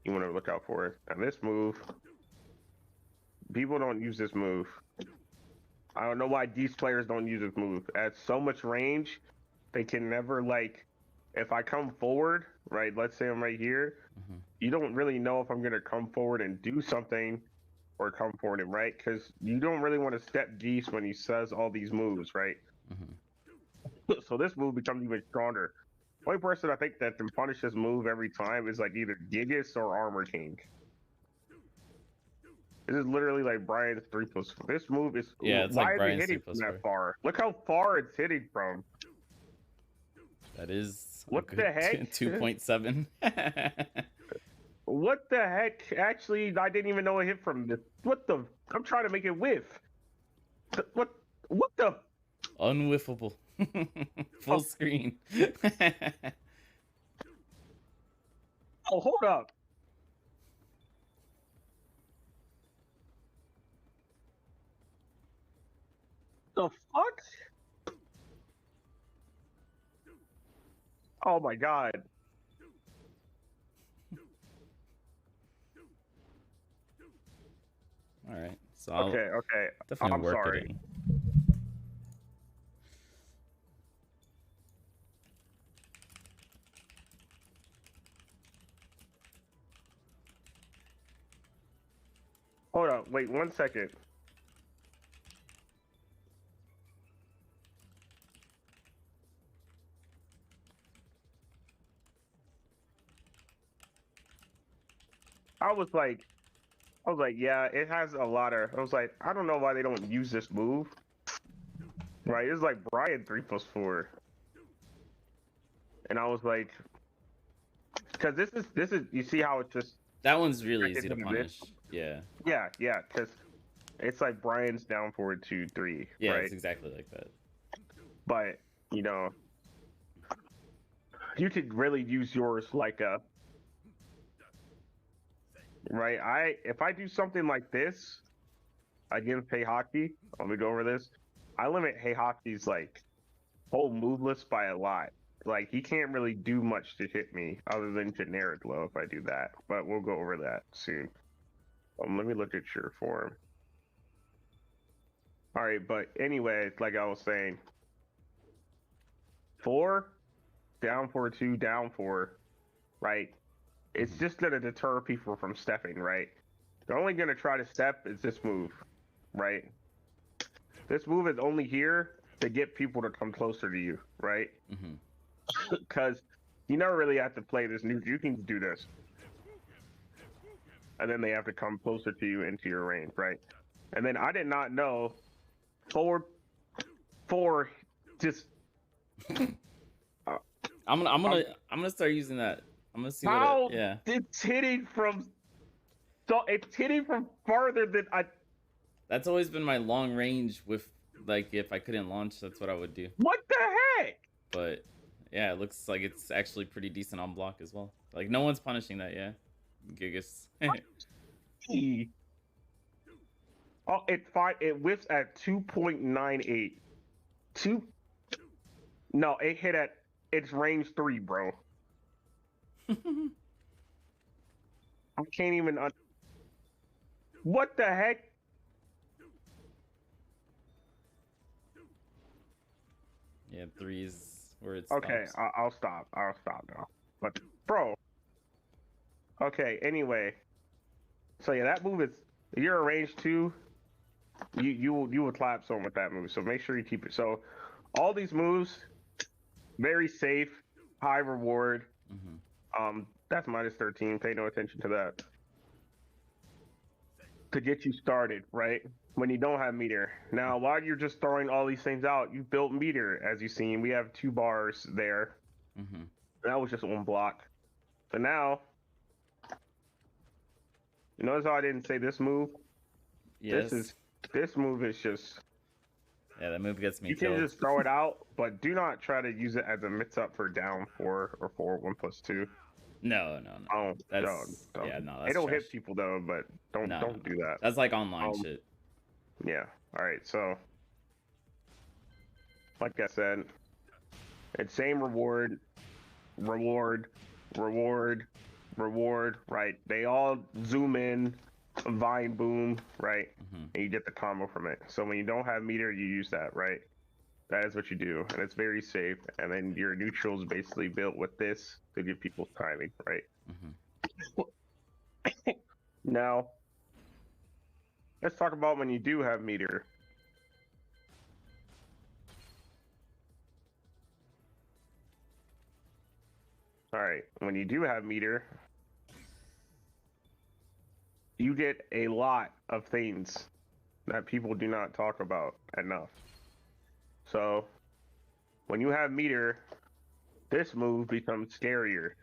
You want to look out for it. And this move, people don't use this move. I don't know why these players don't use this move. At so much range, they can never like. If I come forward, right? Let's say I'm right here. You don't really know if I'm gonna come forward and do something, or come forward and right, because you don't really want to step geese when he says all these moves, right? So this move becomes even stronger. The only person I think that can punish this move every time is like either Gigas or Armor King. This is literally like Brian's 3+4. This move is it's why like is Brian's it hitting 3+4. from that far? Look how far it's hitting from. That is what the heck? 2.7. What the heck? Actually, I didn't even know it hit from this. What the? I'm trying to make it whiff. What? What the? Unwhiffable. Full screen. Oh, hold up. The fuck? Oh my god. All right. So I'll okay. definitely I'm work sorry. it in. Hold on. Wait 1 second. I was like, yeah, it has a lot of. I was like, I don't know why they don't use this move. Right? It's like Brian 3+4. And I was like, because this is. You see how it just. That one's really easy to punish. Yeah. Yeah, because it's like Brian's down forward 2, 3. Yeah, right? it's exactly like that. But you know, you could really use yours like a. Right, if I do something like this against Heihachi, let me go over this. I limit Heihachi's like whole move list by a lot. Like he can't really do much to hit me other than generic low if I do that. But we'll go over that soon. Let me look at your form. All right, but anyway, like I was saying, 4 down 4, 2 down 4, right? It's just gonna deter people from stepping, right? They're only gonna try to step is this move, right? This move is only here to get people to come closer to you, right? Because you never really have to play this new. You can do this. and then they have to come closer to you into your range, right? And then I did not know four just I'm gonna start using that. I'm gonna see how what yeah. it's hitting from farther than I. That's always been my long range with like if I couldn't launch, that's what I would do. What the heck? But yeah, it looks like it's actually pretty decent on block as well. Like no one's punishing that, yeah. Gigas. Oh, it whiffs at 2.98. No, it hit at its range 3, bro. I can't even. What the heck? Yeah, 3's where it's okay. I'll stop. I'll stop now. But bro. Okay. Anyway. So yeah, that move is. You're a range 2. You will clap someone with that move. So make sure you keep it. So all these moves, very safe, high reward. That's -13. Pay no attention to that. To get you started, right? When you don't have meter. Now, while you're just throwing all these things out, you've built meter, as you've seen. We have 2 bars there. That was just 1 block. So now, you notice how I didn't say this move? Yes. This move is just. Yeah, that move gets me You killed. can just throw it out, but do not try to use it as a mix up for down 4 or 4 1+2. No. Oh, That's don't. yeah, no, that's They don't trash. hit people though, but don't do that. That's like online shit. Yeah. All right. So, like I said, it's same reward. Right? They all zoom in, vine boom, right? And you get the combo from it. So when you don't have meter, you use that, right? That is what you do, and it's very safe. And then your neutral is basically built with this to give people timing, right? Now, let's talk about when you do have meter. All right, when you do have meter, you get a lot of things that people do not talk about enough. So, when you have meter, this move becomes scarier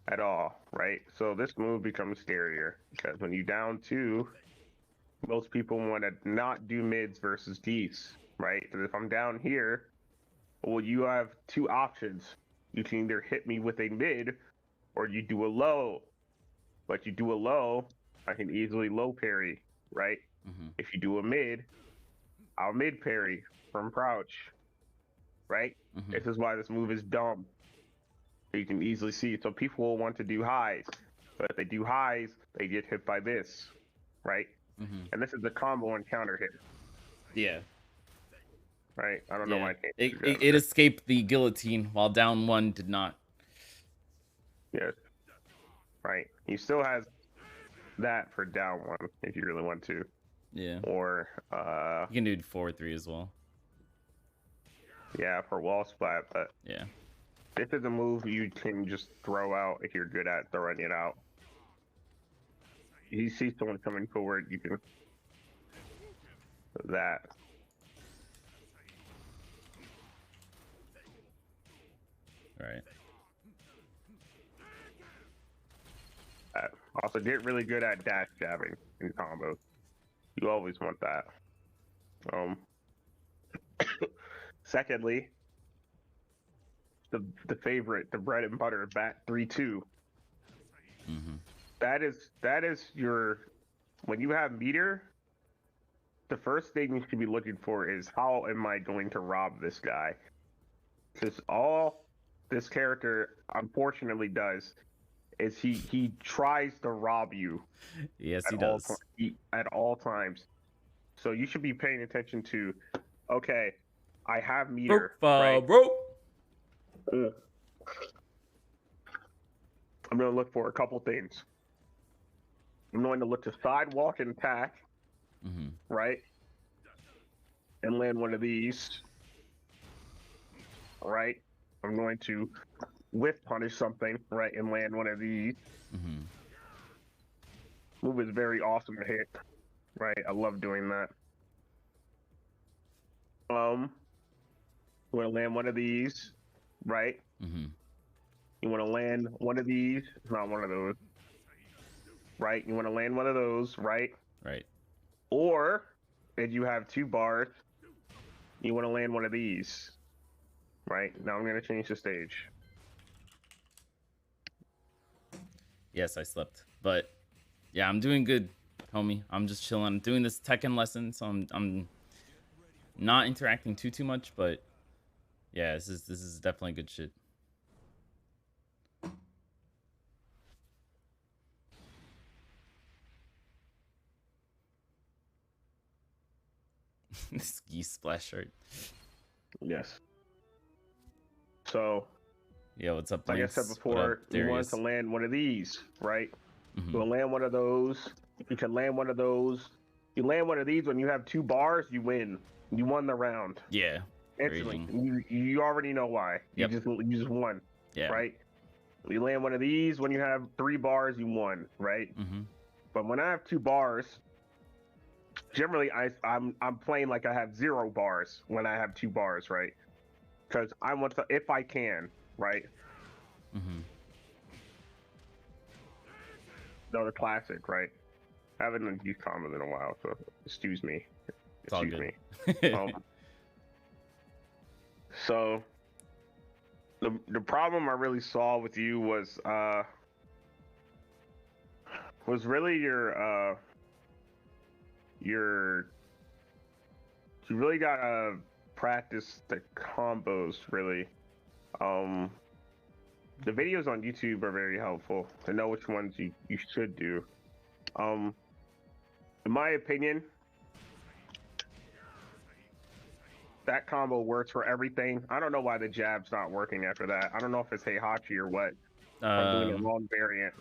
at all, right? So this move becomes scarier because when you down 2, most people want to not do mids versus Ds, right? Because if I'm down here, well, you have 2 options. You can either hit me with a mid or you do a low. But you do a low, I can easily low parry, right? If you do a mid, I'll mid parry from crouch, right? This is why this move is dumb. You can easily see it. So people will want to do highs. But if they do highs, they get hit by this, right? And this is the combo and counter hit. Yeah. Right? I don't know why it escaped the guillotine while down 1 did not. Yes. Right. He still has that for down 1 if you really want to. Yeah. Or you can do 4-3 as well. Yeah, for wall splat, but yeah. This is a move you can just throw out if you're good at throwing it out. You see someone coming forward, you can that. Right. Also, get really good at dash jabbing in combos. You always want that. Secondly, the favorite, the bread and butter, bat 3-2. That is your, when you have meter, the first thing you should be looking for is how am I going to rob this guy? Because all this character unfortunately does is he tries to rob you. Yes, he does. At all times. So you should be paying attention to, okay, I have meter, right? I'm going to look for a couple things. I'm going to look to sidewalk and attack, right? And land one of these, right? I'm going to whiff punish something, right? And land one of these. Move is very awesome to hit. Right, I love doing that. You want to land one of these, right? Mm-hmm. You want to land one of these, not one of those, right? You want to land one of those, right? Right. Or if you have 2 bars, you want to land one of these, right? Now I'm going to change the stage. Yes, I slept, but yeah, I'm doing good, homie. I'm just chilling. I'm doing this Tekken lesson, so I'm not interacting too much, but yeah, this is definitely good shit. Ski splash shirt. Yes. So, yeah, what's up, like Blanks? I said before, you want to land one of these, right? Mm-hmm. You land one of those. You can land one of those. You land one of these when you have 2 bars, you win. You won the round. Yeah. Instantly. You already know why. Yep. You just won. Yeah. Right? You land one of these when you have 3 bars, you won, right? Mm-hmm. But when I have 2 bars, generally I'm playing like I have 0 bars when I have 2 bars, right? Because I want to, if I can, right? Mm-hmm. No, the classic, right? I haven't used common in a while, so excuse me. It's all Excuse good. me. So the problem I really saw with you was really you really gotta practice the combos really. The videos on YouTube are very helpful to know which ones you should do. In my opinion, that combo works for everything. I don't know why the jab's not working after that. I don't know if it's Heihachi or what. I'm doing a wrong variant.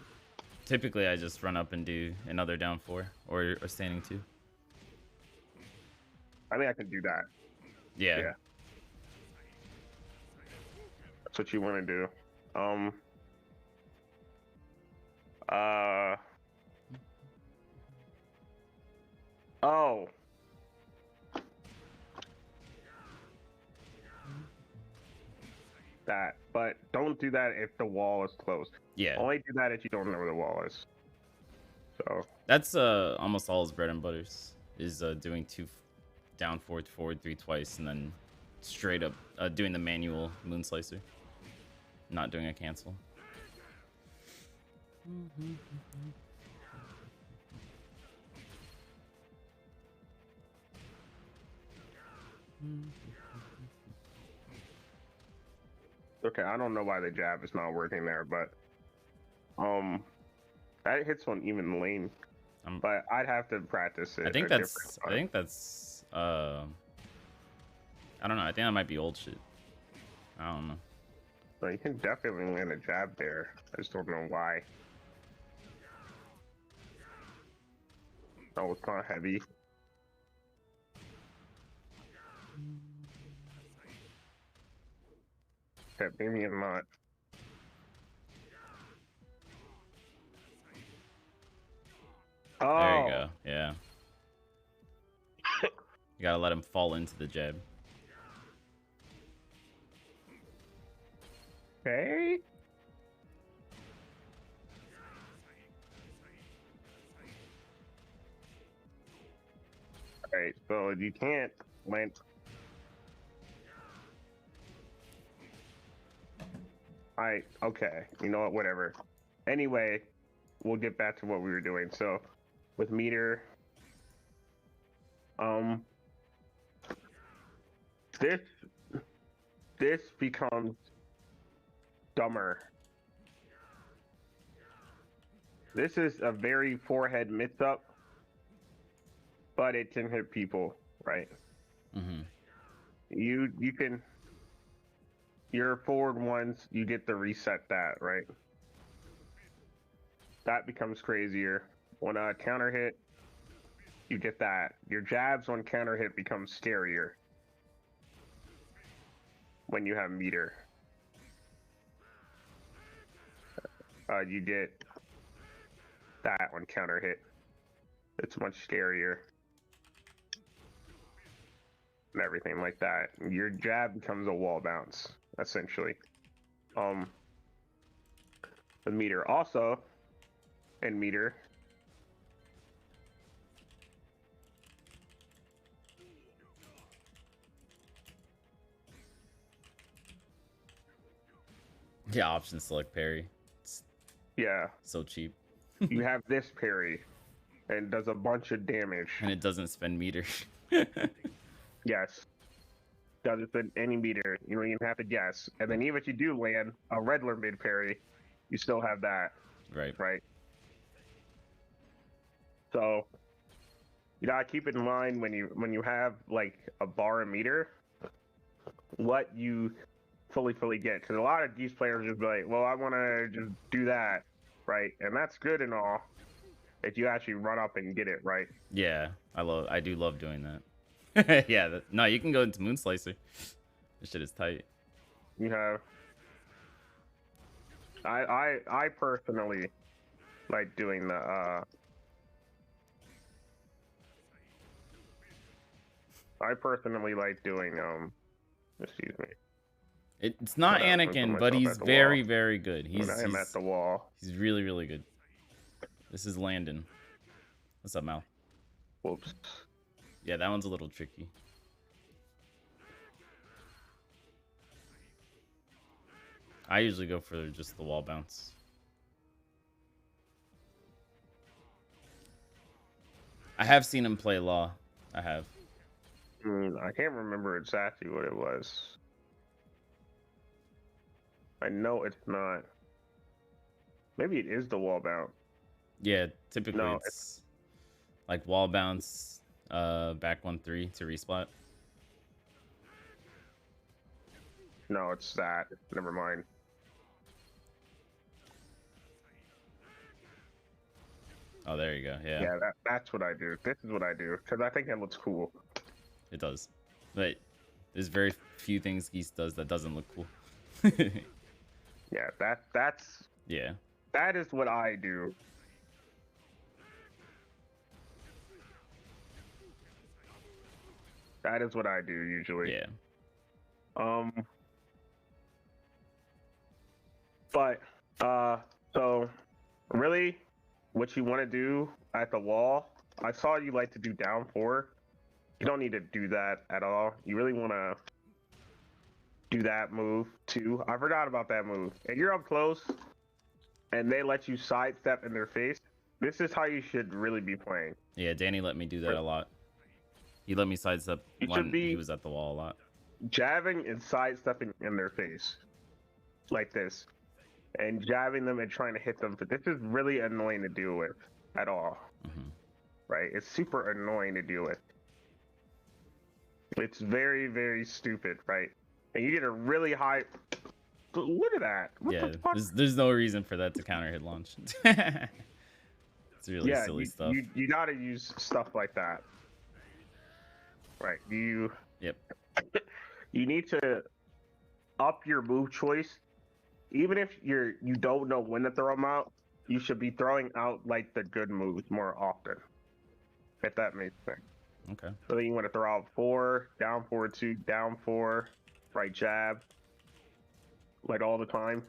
Typically, I just run up and do another down 4 or standing 2. I think I can do that. Yeah. That's what you want to do. Oh. That, but don't do that if the wall is closed. Yeah. Only do that if you don't know where the wall is. So that's almost all his bread and butters is doing 2 down 4 forward 3 twice and then straight up doing the manual moon slicer, not doing a cancel. Okay, I don't know why the jab is not working there, but that hits on even lane. But I'd have to practice it. I think that's I don't know. I think that might be old shit. I don't know. So you can definitely land a jab there. I just don't know why. Oh, it's not heavy. Okay, maybe I'm not. Oh. There you go. Yeah. You gotta let him fall into the jab. Okay. Alright, so you can't land. Alright, okay. You know what? Whatever. Anyway, we'll get back to what we were doing. So, with meter, this becomes dumber. This is a very forehead mix-up, but it can hit people, right? Mm-hmm. You can, your forward ones, you get to reset that, right? That becomes crazier. When a counter hit, you get that. Your jabs on counter hit become scarier when you have meter. You get that when counter hit. It's much scarier. And everything like that. Your jab becomes a wall bounce, essentially. The meter also, and meter. Yeah, option select parry. It's Yeah. so cheap. You have this parry, and does a bunch of damage. And it doesn't spend meter. Yes. Doesn't spend any meter. You don't even have to guess. And then even if you do land a regular mid parry, you still have that. Right. Right. So you gotta keep it in mind when you have like a bar and meter, what you fully get. Because a lot of these players just be like, well, I want to just do that, right? And that's good and all, if you actually run up and get it right. Yeah, I do love doing that. Yeah, no, you can go into Moon Slicer. This shit is tight. You have. I personally like doing the. I personally like doing excuse me. It's not Anakin, but he's very, very good. He's at the wall. He's really, really good. This is Landon. What's up, Mal? Whoops. Yeah, that one's a little tricky. I usually go for just the wall bounce. I have seen him play Law. I have. I can't remember exactly what it was. I know it's not. Maybe it is the wall bounce. Yeah, typically it's like wall bounce, back 1-3 to resplat. No, it's that. Never mind. Oh, there you go. Yeah. Yeah, that's what I do. This is what I do because I think it looks cool. It does, but there's very few things Geese does that doesn't look cool. Yeah, that's. Yeah. That is what I do. That is what I do usually. Yeah. But so really, what you want to do at the wall? I saw you like to do down 4. You don't need to do that at all. You really want to do that move too. I forgot about that move. And you're up close, and they let you sidestep in their face. This is how you should really be playing. Yeah, Danny let me do that a lot. He let me sidestep when he was at the wall a lot. Jabbing and sidestepping in their face, like this, and jabbing them and trying to hit them. But this is really annoying to deal with at all. Right? It's super annoying to deal with. It's very, very stupid, right? And you get a really high. Look at that. What the fuck? There's no reason for that to counter hit launch. It's really silly stuff. You gotta use stuff like that. Right. Yep. You need to up your move choice. Even if you don't know when to throw them out, you should be throwing out like the good moves more often. If that makes sense. Okay. So then you want to throw out 4, down 4, 2, down 4, right jab, like all the time.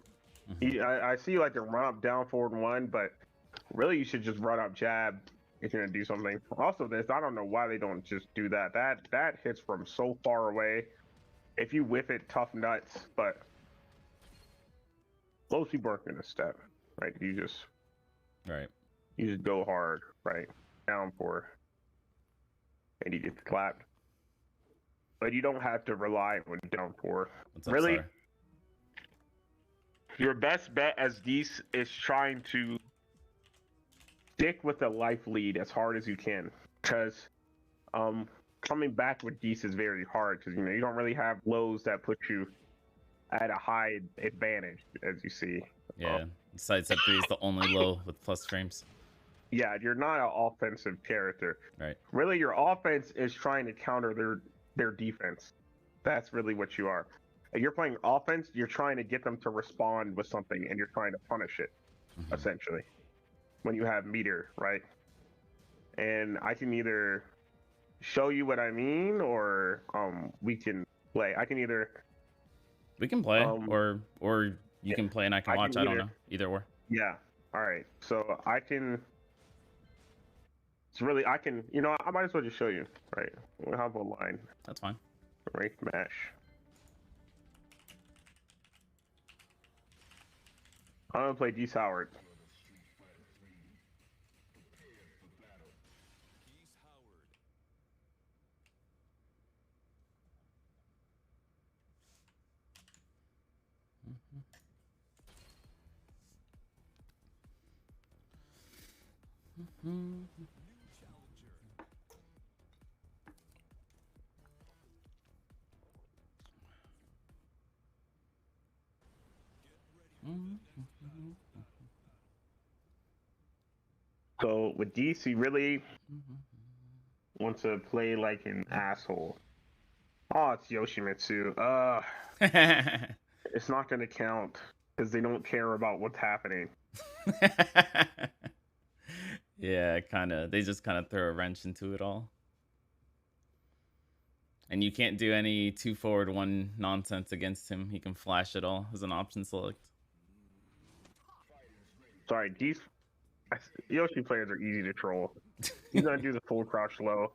I see you like to run up down forward 1, but really you should just run up jab if you're gonna do something. Also, I don't know why they don't just do that. That hits from so far away. If you whiff it, tough nuts. But most people aren't gonna step, right? You just go hard, right? Down 4. And he gets clapped. But you don't have to rely on down 4. What's up, really, Sar? your best bet as Geese is trying to stick with the life lead as hard as you can. Because coming back with Geese is very hard because you don't really have lows that put you at a high advantage, as you see. Yeah, sidestep 3 is the only low with plus frames. Yeah, you're not an offensive character. Right. Really, your offense is trying to counter their defense. That's really what you are. If you're playing offense, you're trying to get them to respond with something, and you're trying to punish it, essentially. when you have meter, right? And I can either show you what I mean, or we can play. I can either we can play, or you can play and I can watch. I don't know, either or. Yeah. All right. So I can. It's really I can. I might as well just show you. Right. We'll have a line. That's fine. Right. Mash. I'm gonna play Geese Howard. So with Geese, he really wants to play like an asshole. Oh, it's Yoshimitsu. It's not gonna count because they don't care about what's happening. Yeah, they just kind of throw a wrench into it all. And you can't do any 2 forward 1 nonsense against him. He can flash it all as an option select. Sorry, these Yoshi players are easy to troll. He's gonna do the full crouch low.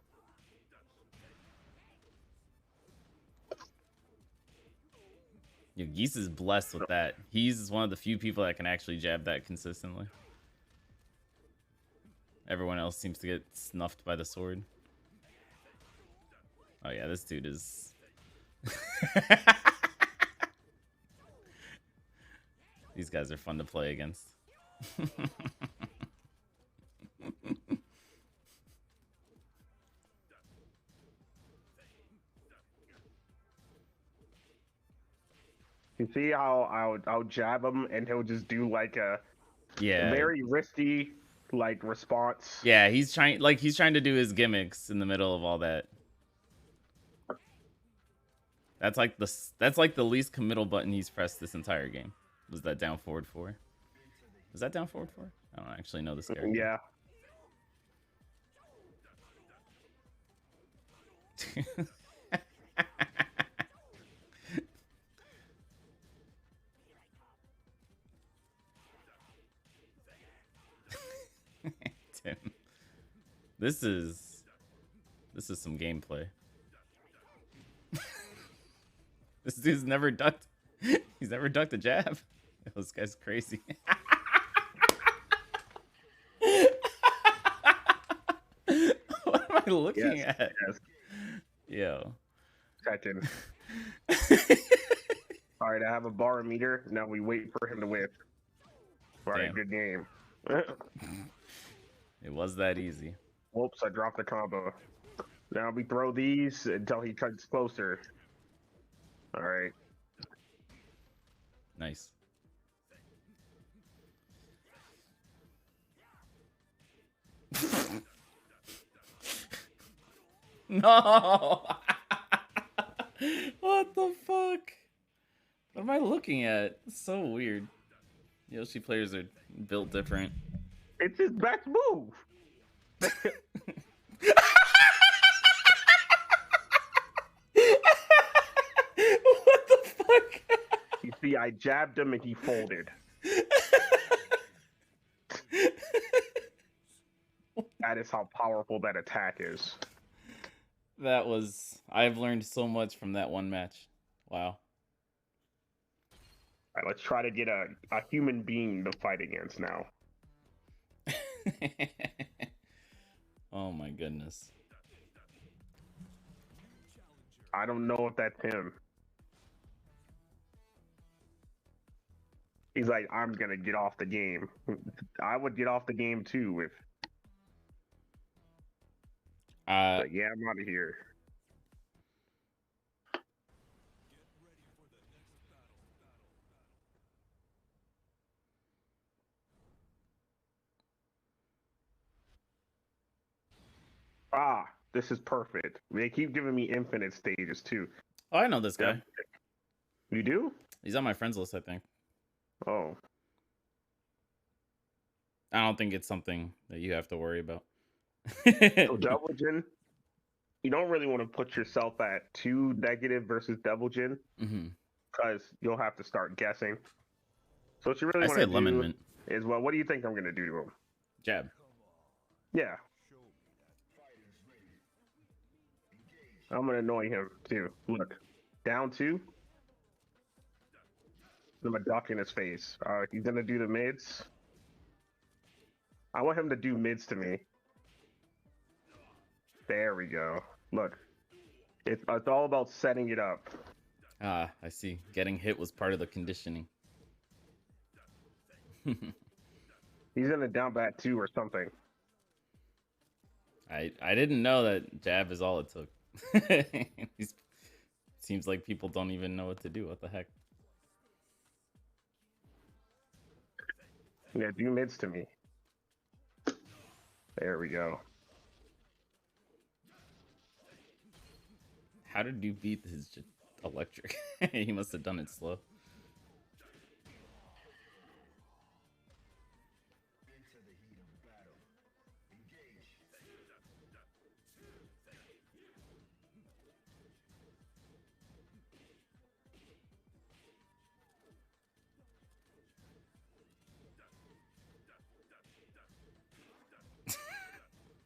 Geese is blessed with that. He's one of the few people that can actually jab that consistently. Everyone else seems to get snuffed by the sword. Oh yeah, this dude is... These guys are fun to play against. You see how I'll jab him and he'll just do like a very risky like response. Yeah, he's trying to do his gimmicks in the middle of all that. That's like the least committal button he's pressed this entire game. Was that down forward 4? Was that down forward 4? I don't actually know this character. Yeah. Tim. This is some gameplay. This dude's never ducked. He's never ducked a jab. This guy's crazy. What am I looking at? Yes. Yo. Tekken. All right, I have a barometer. Now we wait for him to win. All right, good game. It was that easy. Whoops, I dropped the combo. Now we throw these until he comes closer. All right. Nice. No! What the fuck? What am I looking at? It's so weird. Yoshi players are built different. It's his best move. What the fuck? You see, I jabbed him and he folded. That is how powerful that attack is. I've learned so much from that one match. Wow. All right, let's try to get a human being to fight against now. Oh my goodness. I don't know if that's him. He's like, I'm gonna get off the game. I would get off the game too if. But yeah, I'm out of here. Ah, this is perfect. They keep giving me infinite stages too. Oh, I know this guy. You do? He's on my friends list, I think. Oh. I don't think it's something that you have to worry about. So double Jin, you don't really want to put yourself at 2 negative versus double Jin because you'll have to start guessing. So what you really want to do is, well, what do you think I'm going to do to him? Jab. Yeah. I'm going to annoy him too. Look, down 2. I'm going to duck in his face. He's going to do the mids. I want him to do mids to me. There we go. Look, it's all about setting it up. Ah, I see. Getting hit was part of the conditioning. He's in a down bat 2 or something. I didn't know that jab is all it took. Seems like people don't even know what to do. What the heck? Yeah, do mids to me. There we go. How did you beat his electric? He must have done it slow.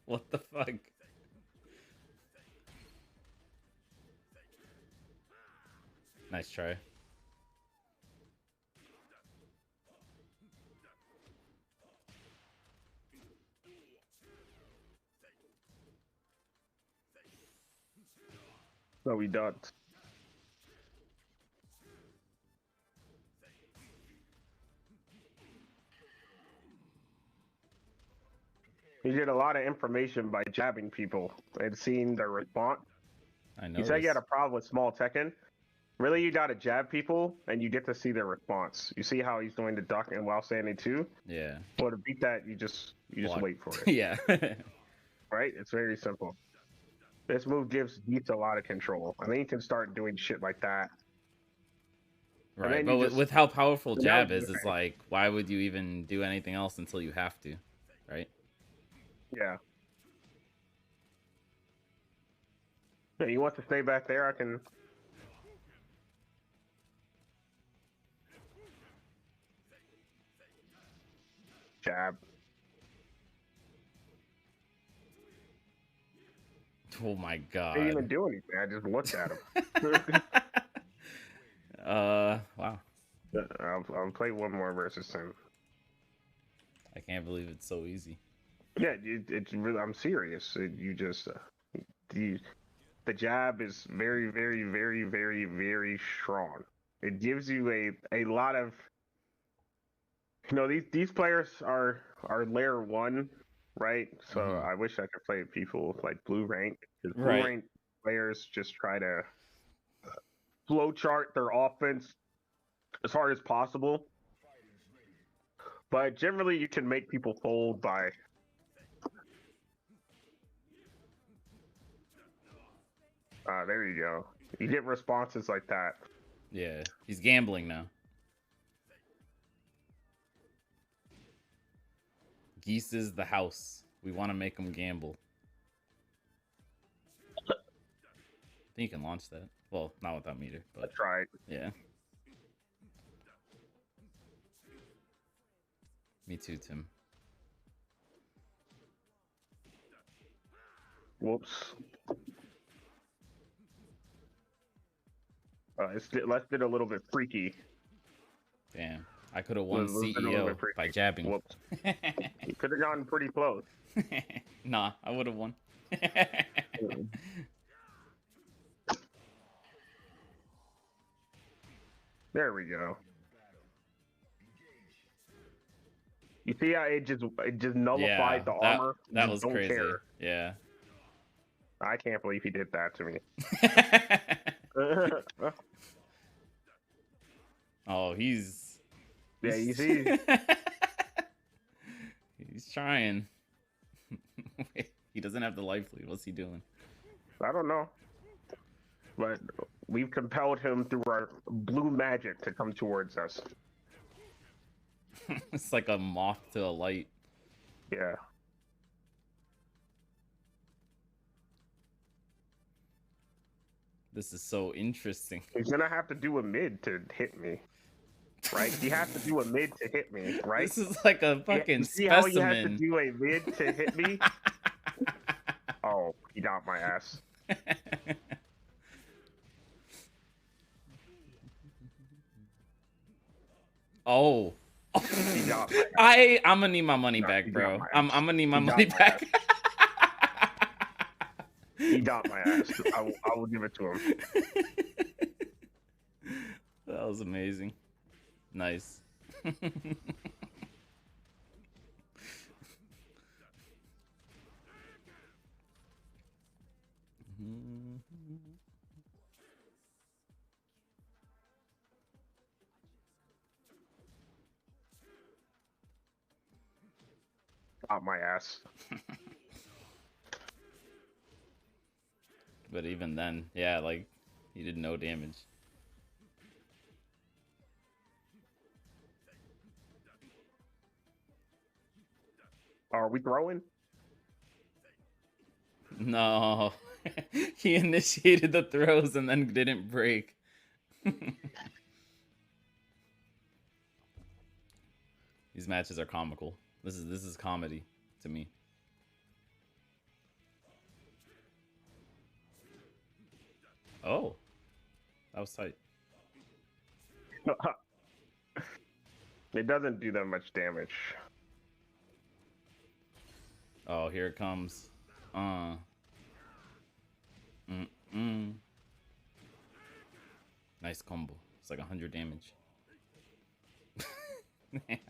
What the fuck? Nice try. So we done. You get a lot of information by jabbing people and seeing their response. I know. You said you had a problem with small Tekken. Really, you gotta jab people, and you get to see their response. You see how he's doing the duck and while standing too. Yeah. Well, to beat that, you just wait for it. Yeah. Right? It's very simple. This move gives Geese a lot of control. I think you can start doing shit like that. Right, but with how powerful jab is, it's like, why would you even do anything else until you have to, right? Yeah. Yeah, you want to stay back there? I can. Jab. Oh my god. I didn't even do anything. I just looked at him. Wow. I'll play one more versus him. I can't believe it's so easy. Yeah, it's really. I'm serious. You just the jab is very, very, very, very, very strong. It gives you a lot of. You know, these players are layer 1, right? So I wish I could play people like blue rank. Because blue rank players just try to flowchart their offense as hard as possible. But generally, you can make people fold by. There you go. You get responses like that. Yeah, he's gambling now. Geese is the house. We want to make him gamble. I think you can launch that. Well, not without meter, but that's right. Yeah. Me too, Tim. Whoops. Let's get a little bit freaky. Damn. I could have won CEO by jabbing. Whoops. You could have gotten pretty close. Nah, I would have won. There we go. You see how it just nullified the armor? That was crazy. Care. Yeah. I can't believe he did that to me. Oh, he's. Yeah, you see. He's trying. Wait, he doesn't have the life lead. What's he doing? I don't know. But we've compelled him through our blue magic to come towards us. It's like a moth to a light. Yeah. This is so interesting. He's gonna have to do a mid to hit me. Right? He has to do a mid to hit me, right? This is like a fucking You see how he has to specimen. do a mid to hit me? Oh, he got my ass. Oh. He got my ass. I'm gonna need my money back, bro. I'm gonna need my He money got my back. He got my ass. I will give it to him. That was amazing. Nice. Got my ass. But even then, yeah, like, he did no damage. Are we throwing? No. He initiated the throws and then didn't break. These matches are comical. This is comedy to me. Oh. That was tight. It doesn't do that much damage. Oh, here it comes. Nice combo. It's like 100 damage.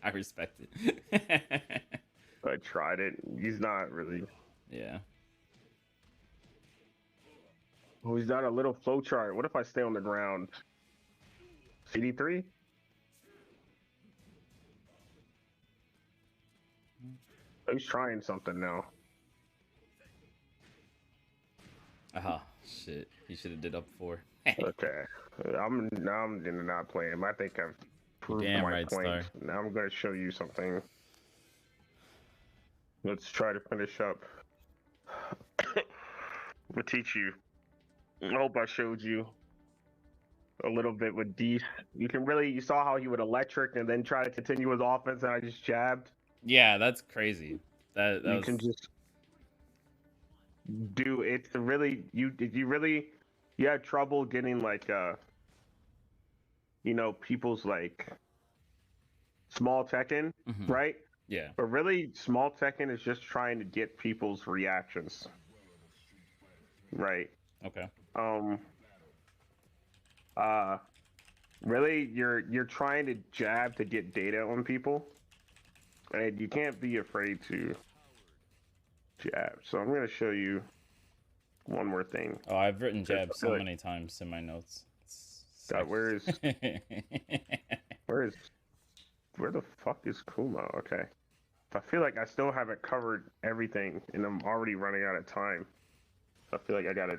I respect it. I tried it. He's not really. Yeah. Oh, he's got a little flow chart. What if I stay on the ground? CD3? He's trying something now. Ah, shit. He should have did up 4. Okay. I'm not playing. I think I've proved Damn my right, point. Star. Now I'm going to show you something. Let's try to finish up. We'll teach you. I hope I showed you a little bit with D. You saw how he would electric and then try to continue his offense, and I just jabbed. Yeah, that's crazy. That You was... can just do it. Really, you had trouble getting like people's like small Tekken, right? Yeah. But really, small Tekken is just trying to get people's reactions, right? Okay. Really, you're trying to jab to get data on people, and you can't be afraid to jab. So I'm going to show you one more thing. Oh, I've written jab so many times in my notes. God, where the fuck is Kuma? Okay. I feel like I still haven't covered everything, and I'm already running out of time. I feel like I gotta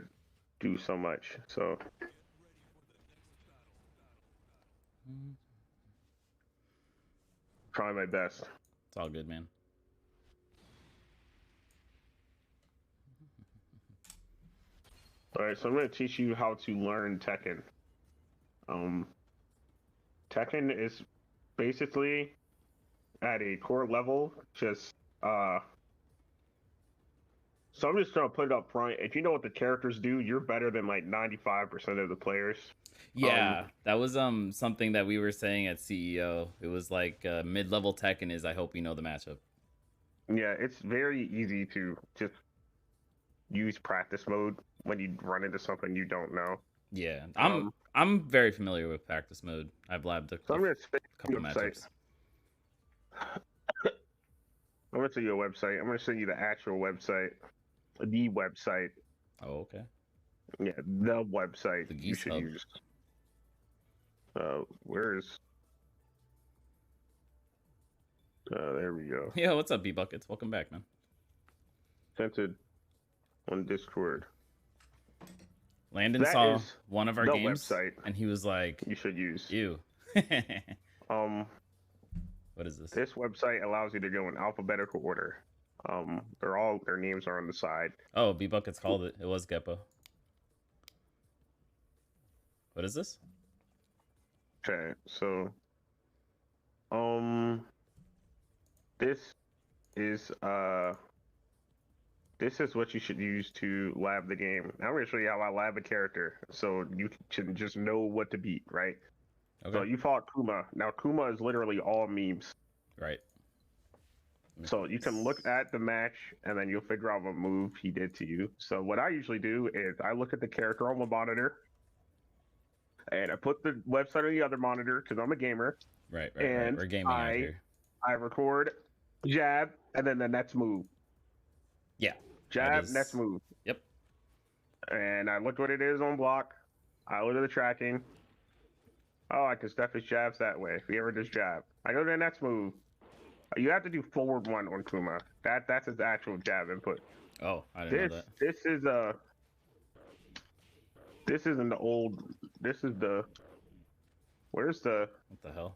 do so much. So try my best. It's all good, man. All right, so I'm going to teach you how to learn Tekken. Tekken is basically at a core level, just so I'm just gonna put it up front. If you know what the characters do, you're better than like 95% of the players. Yeah, that was something that we were saying at CEO. It was like mid-level Tekken is I hope you know the matchup. Yeah, it's very easy to just use practice mode when you run into something you don't know. Yeah, I'm very familiar with practice mode. I've labbed a couple matchups. I'm gonna send you a website. I'm gonna send you the actual website, the website. Oh, okay. Yeah, the website the you should hub. use. Where is? There we go. Yeah, what's up, B-Buckets? Welcome back, man. Sent it on Discord. Landon saw one of our games, website and he was like, "You should use." Ew. What is this? This website allows you to go in alphabetical order. Their names are on the side. Oh, B-Buckets called it. It was Geppo. What is this? Okay, so this is this is what you should use to lab the game. I'm gonna show you how I lab a character, so you can just know what to beat, right? Okay. So you fought Kuma. Now Kuma is literally all memes. Right. So you can look at the match and then you'll figure out what move he did to you. So what I usually do is I look at the character on the monitor and I put the website on the other monitor because I'm a gamer. Right. We're gaming out here. I record jab and then the next move. Yeah. Jab, next move. Yep. And I look what it is on block. I look at the tracking. Oh, I can step his jabs that way. If he ever does jab, I go to the next move. You have to do forward one on Kuma. That's his actual jab input. Oh, I didn't know that. This isn't the old. This is the. Where's the? What the hell?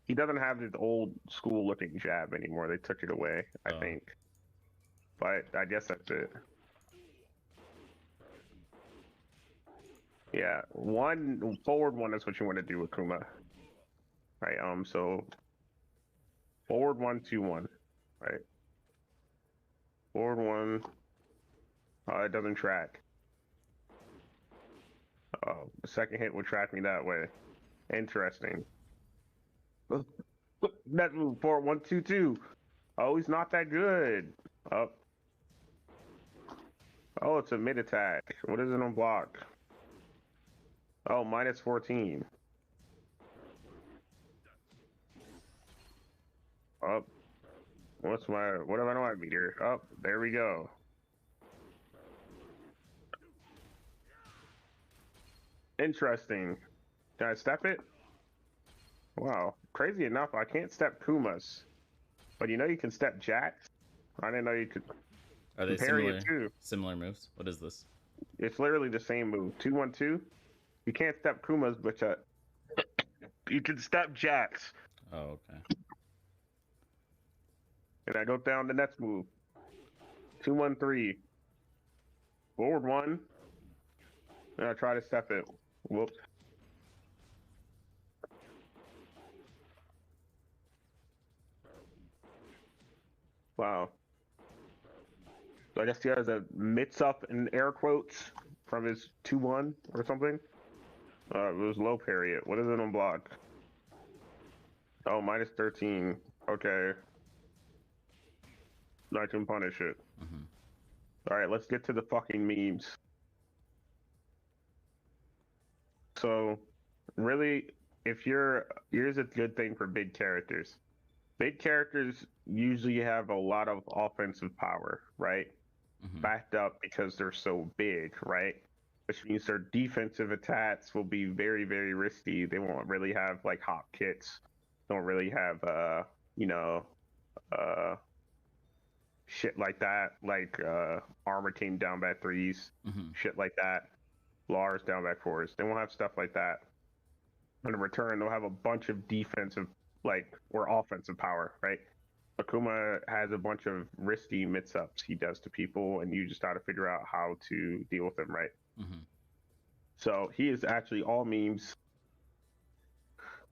He doesn't have his old school looking jab anymore. They took it away, I think. But I guess that's it. Yeah, forward one is what you want to do with Kuma. Right, so forward 1, 2, 1, right? Forward 1, it doesn't track. Oh, the second hit will track me that way. Interesting. That move, forward 1, 2, 2. Oh, he's not that good. Up. Oh, it's a mid attack. What is it on block? Oh, minus 14. Up. What if I don't have meter? Up. There we go. Interesting. Can I step it? Wow. Crazy enough, I can't step Kumas. But you know you can step Jacks? I didn't know you could. Are they similar moves? What is this? It's literally the same move. 2, 1, 2. You can't step Kumas, but you can step Jacks. Oh, okay. And I go down the next move. 2, 1, 3. Forward 1. And I try to step it. Whoops. Wow. So I guess he has a mitts up in air quotes from his 2-1 or something. It was low parry. What is it on block? Oh, minus 13. Okay. I can punish it. All right, let's get to the fucking memes. So, really, here's a good thing for big characters. Big characters usually have a lot of offensive power, right? Backed up because they're so big, right? Which means their defensive attacks will be very, very risky. They won't really have like hop kits. Don't really have, shit like that, like armor team down back 3s, shit like that. Lars down back 4s. They won't have stuff like that. And in return, they'll have a bunch of defensive, or offensive power, right? Akuma has a bunch of risky mix-ups he does to people, and you just got to figure out how to deal with them, right? So he is actually all memes.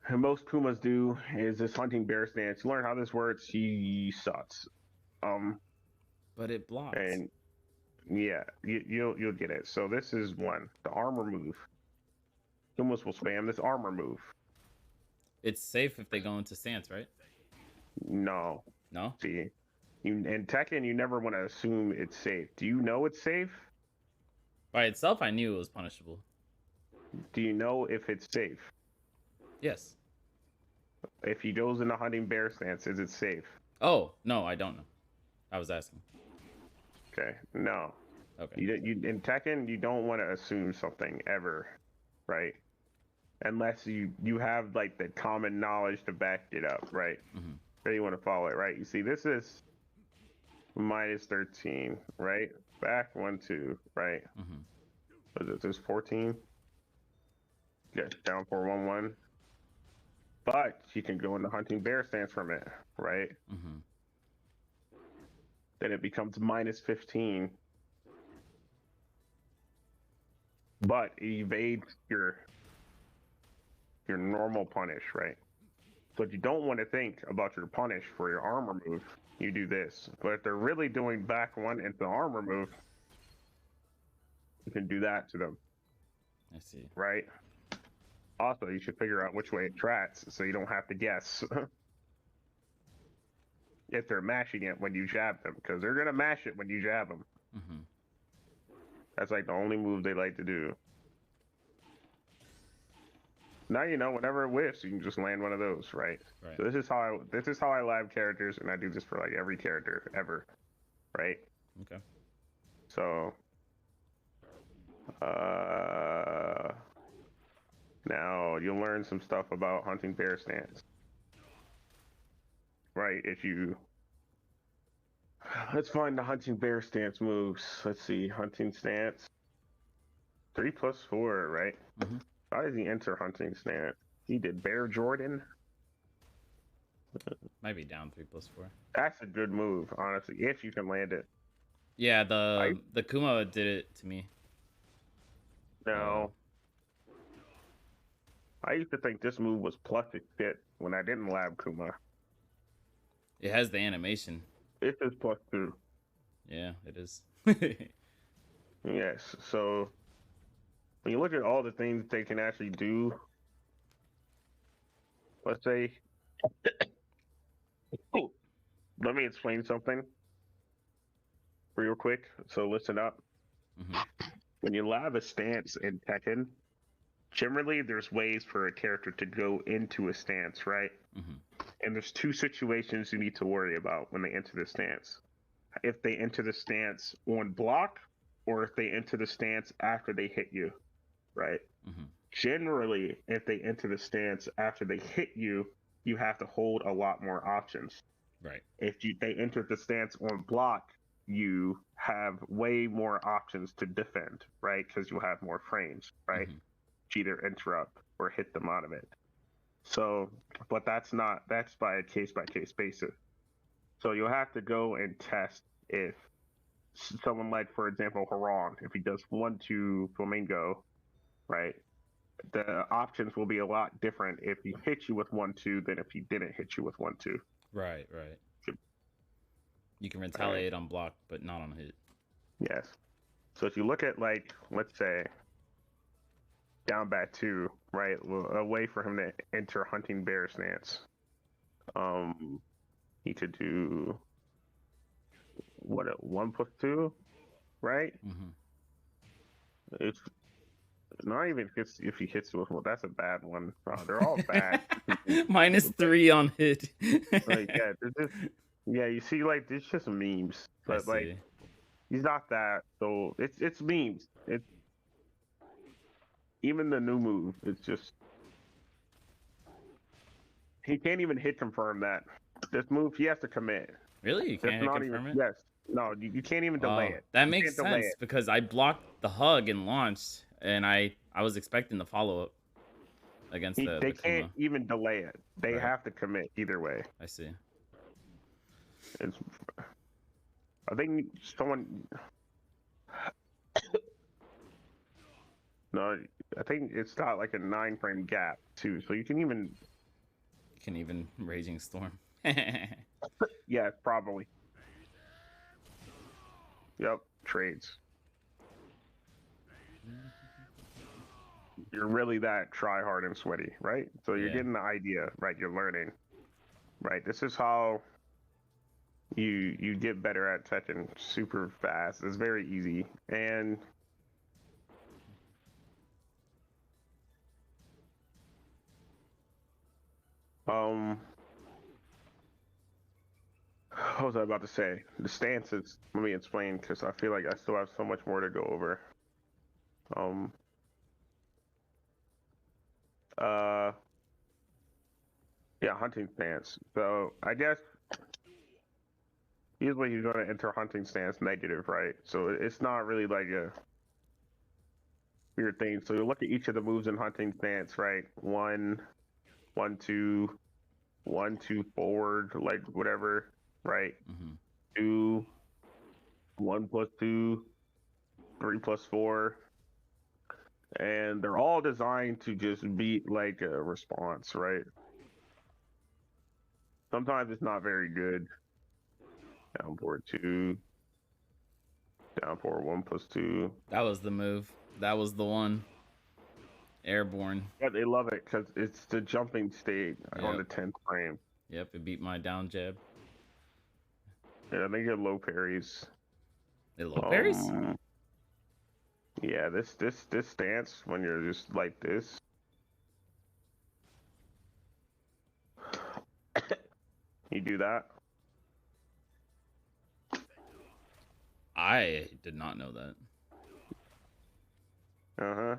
And most Kumas do is this hunting bear stance. You learn how this works, he sucks. But it blocks. And yeah, you'll get it. So this is one, the armor move. Kumas will spam this armor move. It's safe if they go into stance, right? No. See, in Tekken, you never want to assume it's safe. Do you know it's safe? By itself, I knew it was punishable. Do you know if it's safe? Yes. If he goes in a hunting bear stance, is it safe? Oh, no, I don't know. I was asking. Okay, no. Okay. In Tekken, you don't want to assume something ever, right? Unless you have like the common knowledge to back it up, right? Then you want to follow it, right? You see, this is minus 13, right? Back 1, 2, right? What is it? This 14. Yeah, down 4, 1, 1. But you can go into hunting bear stance from it, right? Mm-hmm. Then it becomes minus 15. But it evades your normal punish, right? So if you don't want to think about your punish for your armor move, you do this. But if they're really doing back one into armor move, you can do that to them. I see. Right? Also, you should figure out which way it tracks so you don't have to guess if they're mashing it when you jab them, because they're going to mash it when you jab them. Mm-hmm. That's like the only move they like to do. Now you know whenever it whiffs, you can just land one of those, right? Right. So this is how I lab characters, and I do this for like every character ever, right? Okay. So now you'll learn some stuff about hunting bear stance. Right, let's find the hunting bear stance moves. Let's see, hunting stance. 3+4, right? Mm-hmm. How does he enter hunting stance? He did Bear Jordan. Might be down 3+4. That's a good move, honestly, if you can land it. Yeah, the Kuma did it to me. No. I used to think this move was plus a fit when I didn't lab Kuma. It has the animation. It is +2. Yeah, it is. Yes, so when you look at all the things they can actually do, let's say, let me explain something real quick. So listen up. Mm-hmm. When you lab a stance in Tekken, generally there's ways for a character to go into a stance, right? Mm-hmm. And there's two situations you need to worry about when they enter the stance. If they enter the stance on block, or if they enter the stance after they hit you, right? Mm-hmm. Generally, if they enter the stance after they hit you, you have to hold a lot more options. Right. If they enter the stance on block, you have way more options to defend, right? Because you have more frames, right? Mm-hmm. To either interrupt or hit them out of it. So, but that's by a case-by-case basis. So you'll have to go and test if someone like, for example, Haran, if he does 1-2 Flamingo, right? The options will be a lot different if he hits you with 1-2 than if he didn't hit you with 1-2. Right. You can retaliate on block, but not on hit. Yes. So if you look at, like, let's say, down back 2, right? A way for him to enter hunting bear stance. He could do what, a 1+2, right? Mm-hmm. It's not even if he hits you with one. That's a bad one. They're all bad. -3 on hit. Like, yeah, you see, like, it's just memes. But like, he's not that. So it's memes. It's even the new move. It's just he can't even hit confirm that. This move, he has to commit. Really? You can't hit confirm it? Yes. No, you can't even delay it. That makes sense because I blocked the hug and launched, and I was expecting the follow-up against the They can't even delay it. They have to commit either way. I see. I think someone... No, I think it's got like a 9-frame gap too, so you can even Raging Storm. Yeah, probably. Yep, trades. You're really that try hard and sweaty, right? So you're getting the idea, right? You're learning, right? This is how you get better at Tekken super fast. It's very easy. And what was I about to say? The stances. Let me explain because I feel like I still have so much more to go over. Yeah, hunting stance. So I guess usually you're going to enter hunting stance negative, right? So it's not really like a weird thing. So you look at each of the moves in hunting stance, right? 1, 1-2, 1-2 forward, like whatever, right? Mm-hmm. 2, 1+2, 3+4, and they're all designed to just beat like a response, right? Sometimes it's not very good. Down forward 2, down forward 1+2. That was the move. That was the one. Airborne. Yeah, they love it because it's the jumping state on the 10th frame. Yep, it beat my down jab. Yeah, they get low parries. It low parries? Yeah, this stance when you're just like this. You do that. I did not know that. Uh-huh.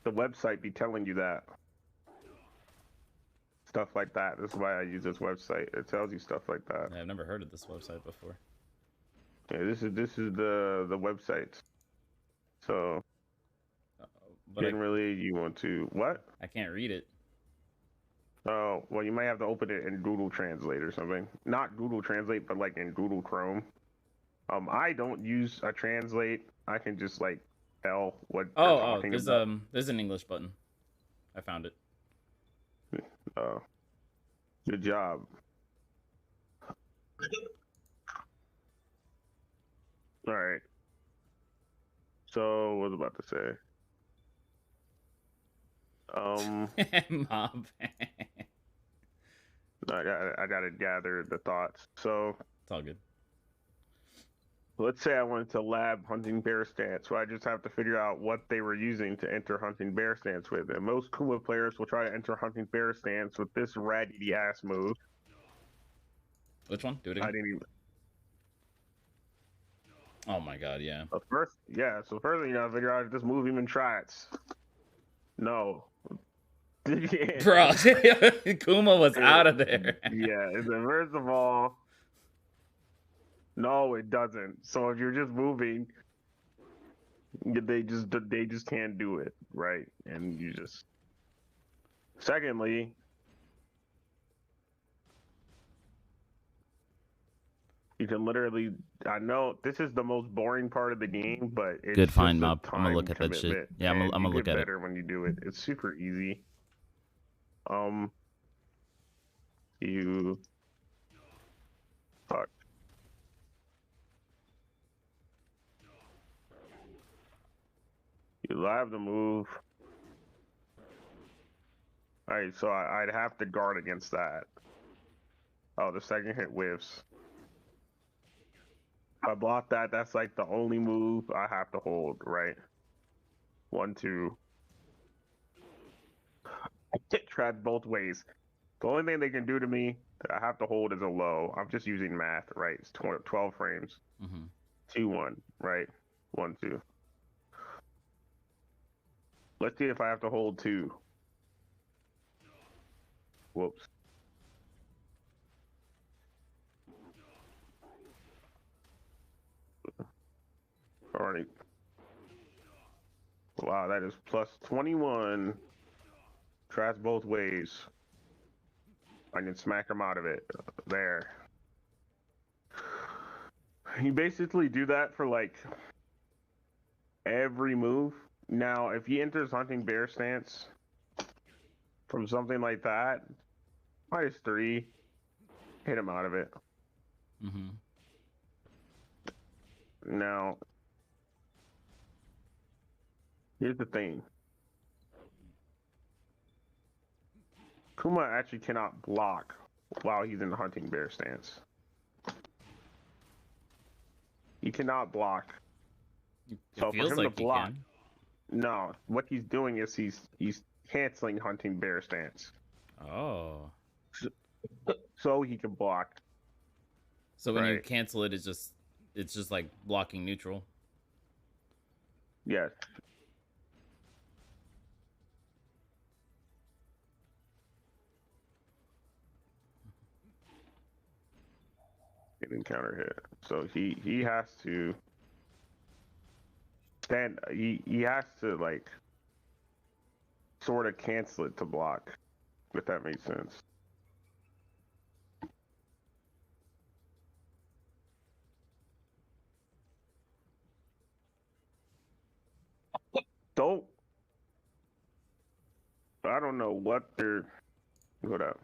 The website be telling you that. Stuff like that. This is why I use this website. It tells you stuff like that. Yeah, I've never heard of this website before. Yeah, this is the website. So, but generally, you want to what? I can't read it. Oh, well, you might have to open it in Google Translate or something. Not Google Translate, but like in Google Chrome. I don't use a translate. I can just like tell what they're talking about. There's an English button. I found it. Oh, good job. All right. So, what was I about to say? Mob. I gotta gather the thoughts. So It's all good. let's say I wanted to lab hunting bear stance, so I just have to figure out what they were using to enter hunting bear stance with. And most Kuma players will try to enter hunting bear stance with this ratty ass move. Which one? Do it again. I didn't even. Oh my god, yeah. So first you gotta figure out if this move even tries. No. Bro, Kuma was out of there. Yeah, first of all, no, it doesn't. So if you're just moving, they just can't do it, right? And you just. Secondly, you can literally. I know this is the most boring part of the game, but it's good find, just a Mob. I'm gonna look at that commitment, shit. Yeah, I'm gonna look at it. Better when you do it. It's super easy. You. Fuck. You live the move. Alright, so I'd have to guard against that. Oh, the second hit whiffs. If I block that, that's like the only move I have to hold, right? 1, 2. I get trapped both ways. The only thing they can do to me that I have to hold is a low. I'm just using math, right? It's 12 frames. 2, 1, right? 1, 2. Let's see if I have to hold 2. Whoops. Alright. Wow, that is plus 21. Trash both ways. I can smack him out of it. There. You basically do that for like every move. Now, if he enters hunting bear stance from something like that, -3, hit him out of it. Now, here's the thing. Kuma actually cannot block while he's in the hunting bear stance. He cannot block. So for him to block, no, what he's doing is he's canceling hunting bear stance. Oh. So he can block. So when you cancel it, it's just like blocking neutral. Yes. Getting counter hit. So he has to stand. He has to like sort of cancel it to block. if that makes sense. Don't. I don't know what they're. What up?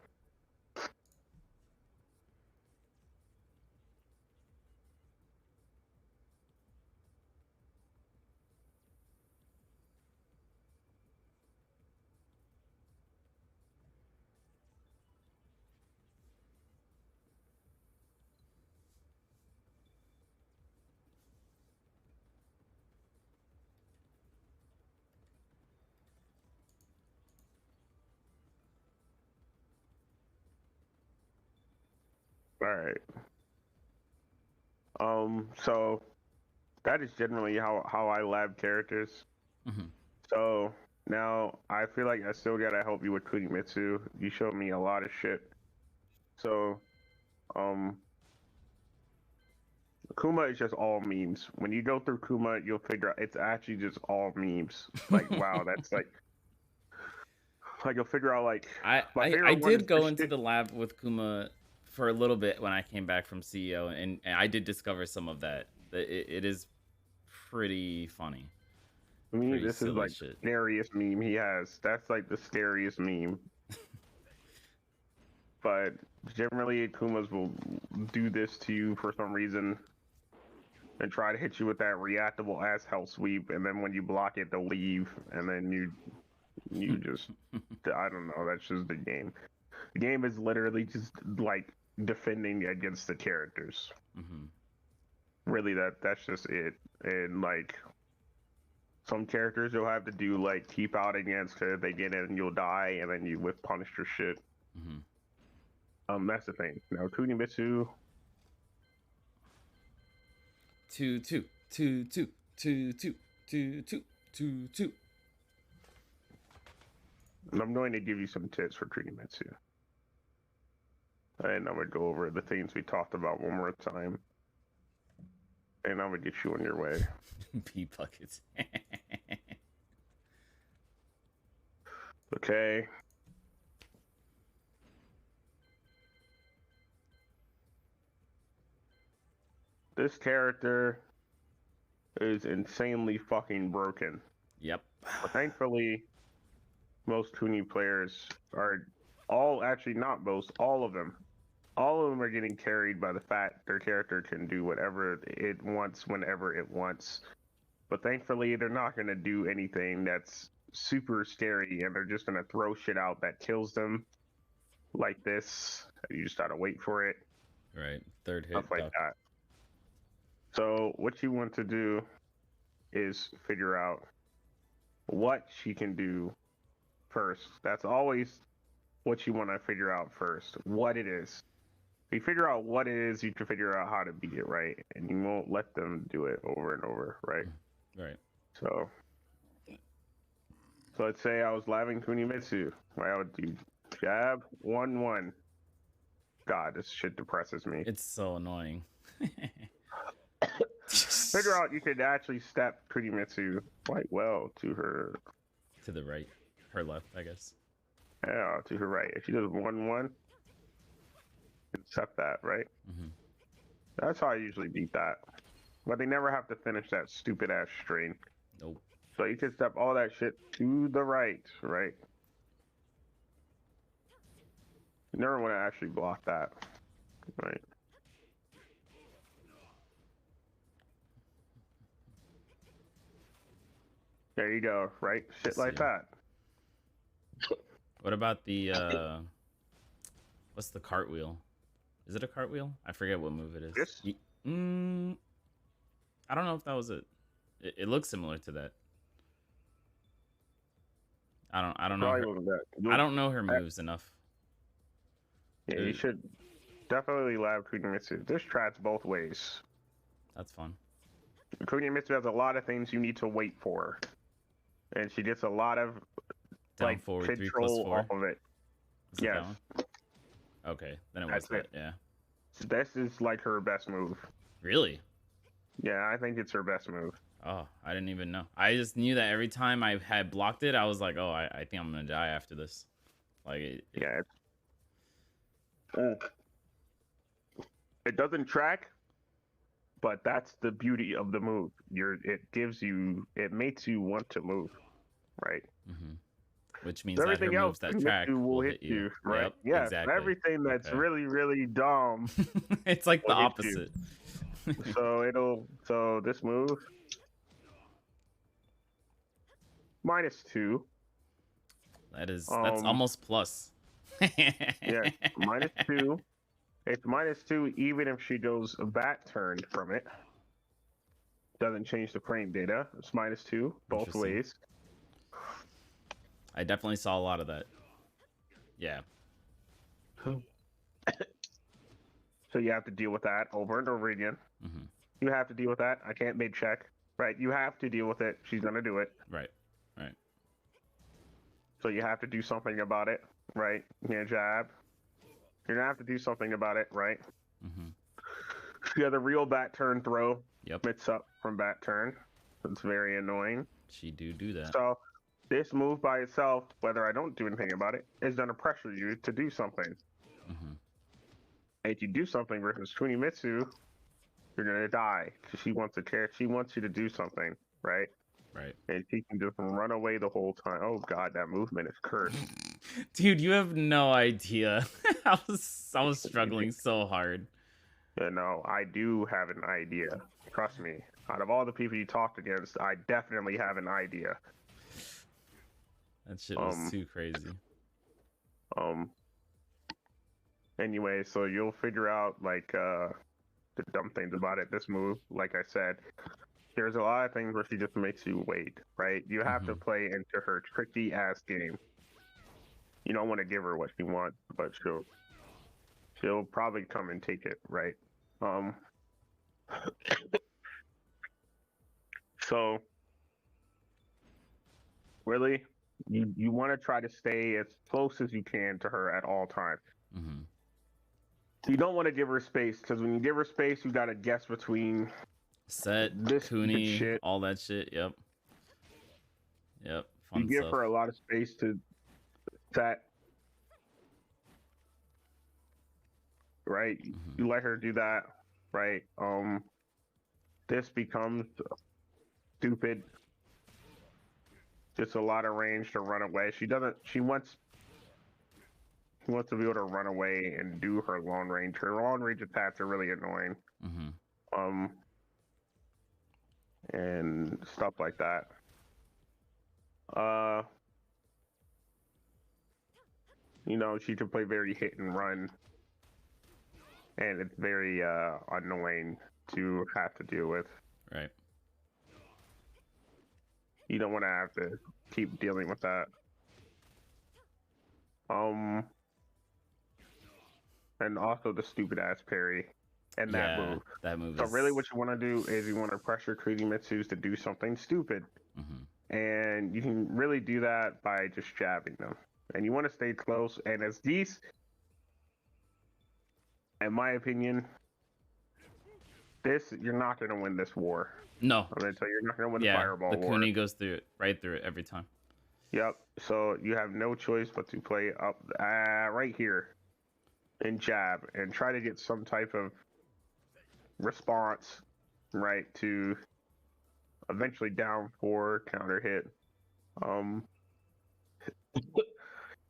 All right. So that is generally how I lab characters. Mm-hmm. So now I feel like I still gotta help you with Kunimitsu. You showed me a lot of shit. So, Kuma is just all memes. When you go through Kuma, you'll figure out it's actually just all memes. Like, wow, that's like you'll figure out like my I favorite one is did go into the lab with Kuma for a little bit when I came back from CEO, and I did discover some of that. It is pretty funny. To me, Pretty this is like shit. the scariest meme he has. That's like the scariest meme. But generally, Kumas will do this to you for some reason and try to hit you with that reactable ass hell sweep, and then when you block it, they'll leave, and then you just I don't know. That's just the game. The game is literally just like defending against the characters. Mm-hmm. Really, that's just it. And like some characters you'll have to do like keep out against because if they get in, you'll die, and then you with punished or shit. Mm-hmm. That's the thing. Now, Kunimitsu. 2 2 2 2 2 2 2 2 2 2. I'm going to give you some tips for Kunimitsu. And I'm going to go over the things we talked about one more time. And I'm going to get you on your way. Pea buckets. Okay. This character is insanely fucking broken. Yep. But thankfully, most Kuni players are all, actually not most, all of them are getting carried by the fact their character can do whatever it wants whenever it wants. But thankfully, they're not going to do anything that's super scary, and they're just going to throw shit out that kills them like this. You just gotta wait for it. Right. Third hit. Stuff like that. So what you want to do is figure out what she can do first. That's always what you want to figure out first. What it is. If you figure out what it is, you can figure out how to beat it, right? And you won't let them do it over and over, right? Right. So let's say I was labbing Kunimitsu. I would do jab 1-1. God, this shit depresses me. It's so annoying. Figure out you could actually step Kunimitsu quite well to her. To the right. Her left, I guess. Yeah, to her right. If she does 1-1, accept that, right? Mm-hmm. That's how I usually beat that. But they never have to finish that stupid ass strain. Nope. So you can step all that shit to the right, right? You never want to actually block that, right? There you go, right? Shit like that. What about the what's the cartwheel? Is it a cartwheel? I forget what move it is. This? I don't know if that was it. It looks similar to that. I don't know. I don't know her moves enough. Yeah, you should definitely lab Kunimitsu. This tracks both ways. That's fun. Kunimitsu has a lot of things you need to wait for, and she gets a lot of down forward 3+4 off of it. Yes. Okay, then it was that. Yeah. This is like her best move. Really? Yeah, I think it's her best move. Oh, I didn't even know. I just knew that every time I had blocked it, I was like, oh, I think I'm gonna die after this. Like yeah, it doesn't track, but that's the beauty of the move. It makes you want to move, right? Mm-hmm. Which means So that her everything else moves that can hit track you will will hit hit you. you, right? Yep, Yes, exactly. everything that's Okay. really, really dumb It's like the will hit you. opposite. So this move -2. That's Um, almost plus. yeah, -2. It's -2 even if she goes back turned from it. Doesn't change the frame data. It's -2 both Interesting. ways. I definitely saw a lot of that. Yeah. So you have to deal with that over and over again. Mm-hmm. You have to deal with that. I can't mid check. Right? You have to deal with it. She's gonna do it. Right. Right. So you have to do something about it. Right? You can't jab. You're gonna have to do something about it. Right? Mm-hmm. You have the real back turn throw. Yep. Mix up from back turn. It's very annoying. She do that. So this move by itself, whether I don't do anything about it, is gonna pressure you to do something. Mm-hmm. And if you do something versus Kunimitsu, you're gonna die because she wants to care. She wants you to do something, right? Right. And she can just run away the whole time. Oh god, that movement is cursed. Dude, you have no idea. I was struggling so hard. You know, I do have an idea. Trust me. Out of all the people you talked against, I definitely have an idea. That shit was too crazy. Anyway, so you'll figure out like the dumb things about it. This move, like I said, there's a lot of things where she just makes you wait, right? You have to play into her tricky ass game. You don't want to give her what she wants, but she'll probably come and take it, right? So really, you want to try to stay as close as you can to her at all times. Mm-hmm. You don't want to give her space because when you give her space, you gotta guess between Set, this Kuni, shit. all that shit. Yep. Fun You give stuff. her a lot of space to set. Right? Mm-hmm. You let her do that, right? This becomes stupid. Just a lot of range to run away. She wants to be able to run away and do her long range. Her long range attacks are really annoying. Mm-hmm. And stuff like that. You know, she can play very hit and run. And it's very annoying to have to deal with. Right. You don't want to have to keep dealing with that. And also the stupid ass parry and that move. That move. So really, what you want to do is you want to pressure Kurimitsus to do something stupid, and you can really do that by just jabbing them. And you want to stay close. And as these, in my opinion, you're not going to win this war. No. I'm going to tell you, you're not going to win the fireball war. The Kuni goes through it, right through it every time. Yep. So you have no choice but to play up right here and jab and try to get some type of response, right, to eventually down 4 counter hit.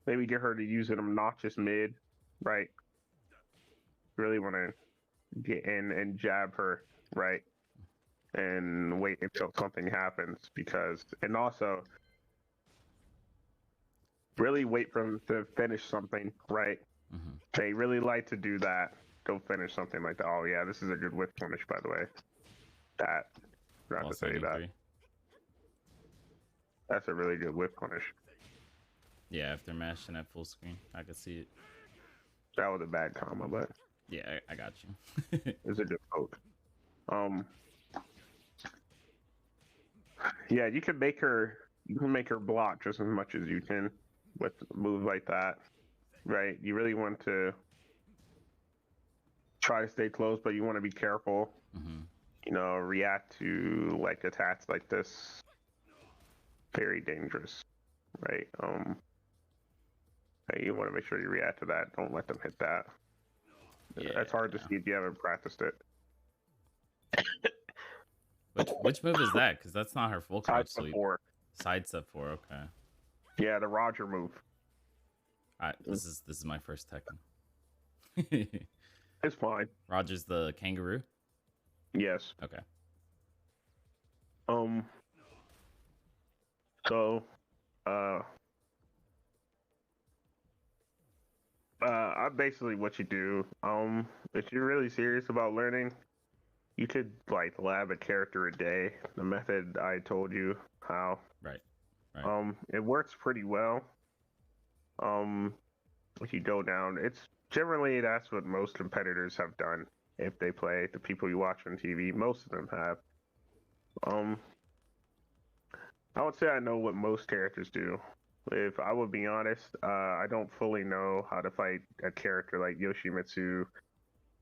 Maybe get her to use an obnoxious mid, right? Really want to get in and jab her, right? And wait until something happens and also really wait for them to finish something, right? They really like to do that. Go finish something like that. Oh yeah, this is a good whip punish, by the way. Not to say that. That's a really good whip punish. Yeah, if they're mashing at full screen, I could see it. That was a bad combo, but yeah, I got you. It's a good poke. Yeah, you can make her block just as much as you can with moves like that, right? You really want to try to stay close, but you want to be careful. You know, react to like attacks like this. Very dangerous, right? Hey, you want to make sure you react to that. Don't let them hit that. Yeah. That's hard to see if you haven't practiced it. Which move is that? Because that's not her full crouch Sidestep sweep. 4. Sidestep 4. Okay. Yeah, the Roger move. All right. This is my first Tekken. It's fine. Roger's the kangaroo. Yes. Okay. So, basically what you do. If you're really serious about learning, you could like lab a character a day. The method I told you how. Right. Right. It works pretty well. If you go down, it's generally that's what most competitors have done. If they play the people you watch on TV, most of them have. I would say I know what most characters do. If I would be honest, I don't fully know how to fight a character like Yoshimitsu,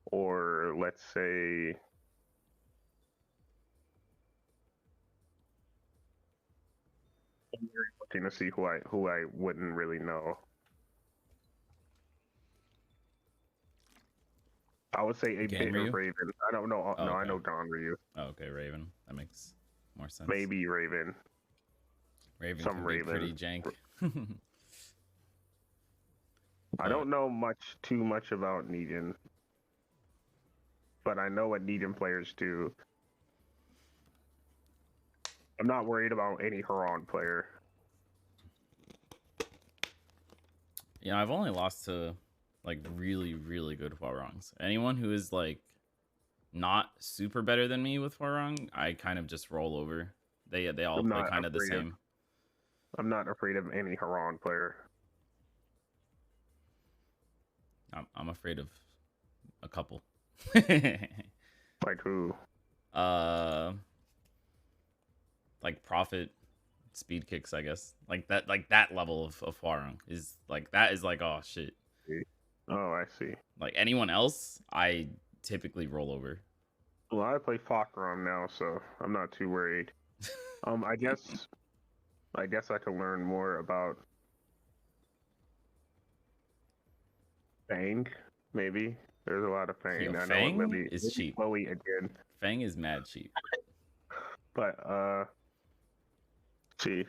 or let's say I'm very looking to see who I wouldn't really know. I would say a bit of Raven. I don't know. Oh, no, okay. I know Don Ryu. Oh, okay, Raven. That makes more sense. Maybe Raven. Raven Some can Raven. be pretty jank. I don't know too much about Negan, but I know what Negan players do. I'm not worried about any Haran player. Yeah, I've only lost to like really, really good Hwarongs. Anyone who is like not super better than me with Hwarong, I kind of just roll over. They all play kind of the same. I'm not afraid of any Haran player. I'm afraid of a couple. Like who? Like Prophet, speed kicks, I guess. Like that level of Hwarong is like that is like, oh shit. Oh, I see. Like anyone else, I typically roll over. Well, I play Fakram now, so I'm not too worried. I guess I can learn more about Fang, maybe. There's a lot of Fang. Yo, I Fang know Lily is cheap. Chloe again. Fang is mad cheap. But see,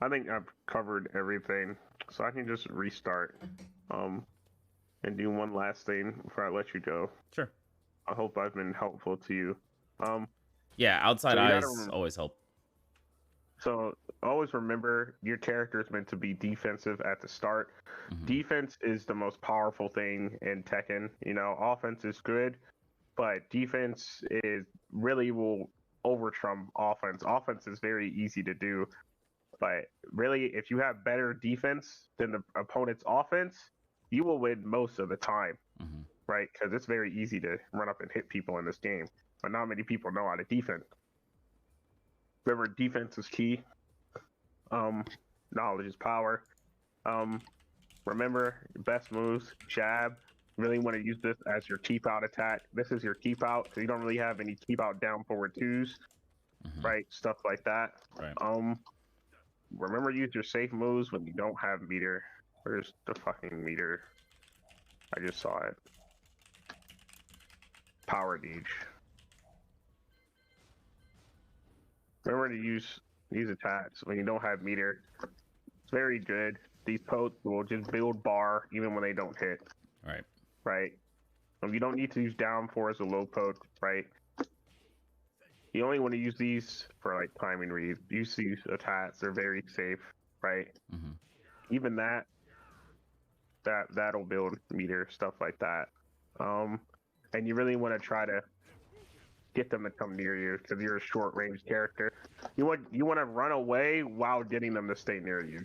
I think I've covered everything, so I can just restart, and do one last thing before I let you go. Sure. I hope I've been helpful to you. Yeah, outside eyes always help. So always remember your character is meant to be defensive at the start. Mm-hmm. Defense is the most powerful thing in Tekken. You know, offense is good, but defense is really will over trump offense. Offense is very easy to do, but really, if you have better defense than the opponent's offense, you will win most of the time, mm-hmm. right? Because it's very easy to run up and hit people in this game, but not many people know how to defend. Remember, defense is key. Knowledge is power. Remember, best moves, jab. Really want to use this as your keep out attack. This is your keep out, because you don't really have any keep out down forward twos, Mm-hmm. right? Stuff like that. Right. Remember, use your safe moves when you don't have meter. Where's the fucking meter? I just saw it. Power gauge. Remember to use these attacks when you don't have meter. It's very good. These potes will just build bar even when they don't hit. Right. Right. You don't need to use down four as a low pote, right? You only want to use these for like timing reads. Use these attacks; they're very safe, right? Mm-hmm. Even that'll build meter, stuff like that. And you really want to try to get them to come near you because you're a short range character. You want to run away while getting them to stay near you,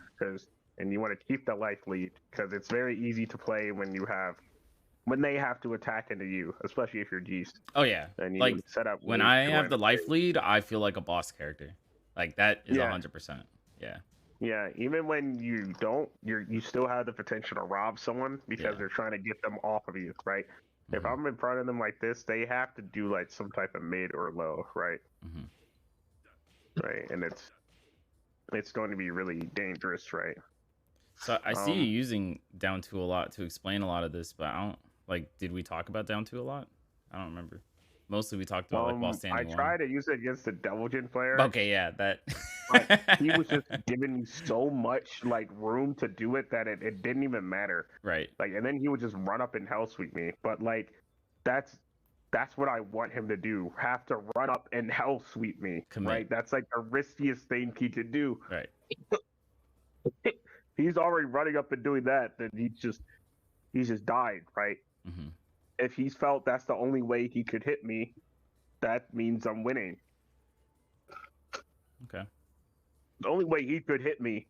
and you want to keep the life lead because it's very easy to play when they have to attack into you, especially if you're Geist. Oh yeah, and you like set up when I have the life lead, I feel like a boss character. Like that is 100%. Yeah. Yeah, even when you don't, you still have the potential to rob someone because they're trying to get them off of you, right? Mm-hmm. If I'm in front of them like this, they have to do like some type of mid or low, right? Mm-hmm. Right, and it's it's going to be really dangerous, right? So I see you using down 2 a lot to explain a lot of this, but I don't like. Did we talk about down 2 a lot? I don't remember. Mostly we talked about like while standing I one. tried to use it against the Devilgen player. Okay, yeah, that. But he was just giving me so much like room to do it that it didn't even matter. Right. Like, and then he would just run up and hell sweep me. But like, that's what I want him to do. Have to run up and hell sweep me. Commit. Right. That's like the riskiest thing he could do. Right. He's already running up and doing that. Then he's just died. Right. Mm-hmm. If he's felt that's the only way he could hit me, that means I'm winning. Okay. The only way he could hit me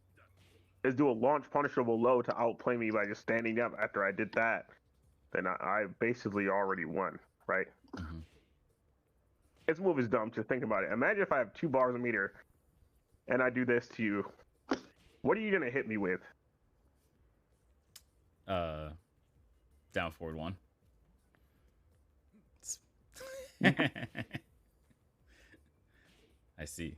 is do a launch punishable low to outplay me by just standing up after I did that. Then I basically already won, right? Mm-hmm. This move is dumb. Just think about it. Imagine if I have 2 bars a meter and I do this to you. What are you gonna hit me with? Down forward 1. I see.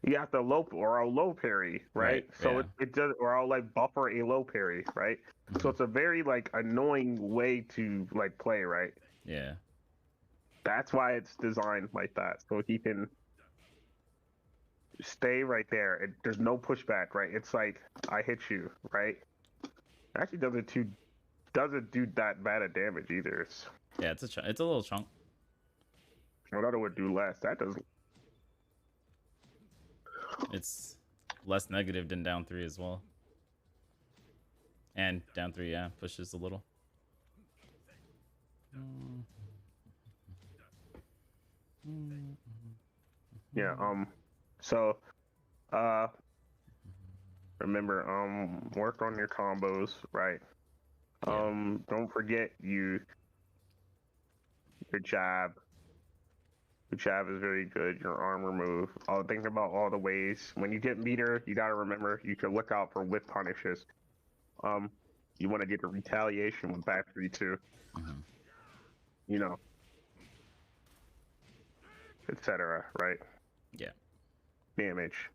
You have to low or a low parry, right? So yeah. it does, or I'll like buffer a low parry, right? Mm-hmm. So it's a very like annoying way to like play, right? Yeah. That's why it's designed like that, so he can stay right there. There's no pushback, right? It's like I hit you, right? Actually, doesn't do that bad of damage either. Yeah, it's a little chunk. I thought it would do less. That doesn't. It's less negative than down 3 as well. And down 3, yeah, pushes a little. Yeah. So, remember, work on your combos, right? Yeah. Don't forget your jab. Your jab is very good. Your armor move. Think about all the ways. When you get meter, you gotta remember you can look out for whip punishes. You want to get a retaliation with back 3-2. Mm-hmm. You know, etc. Right? Yeah. Damage.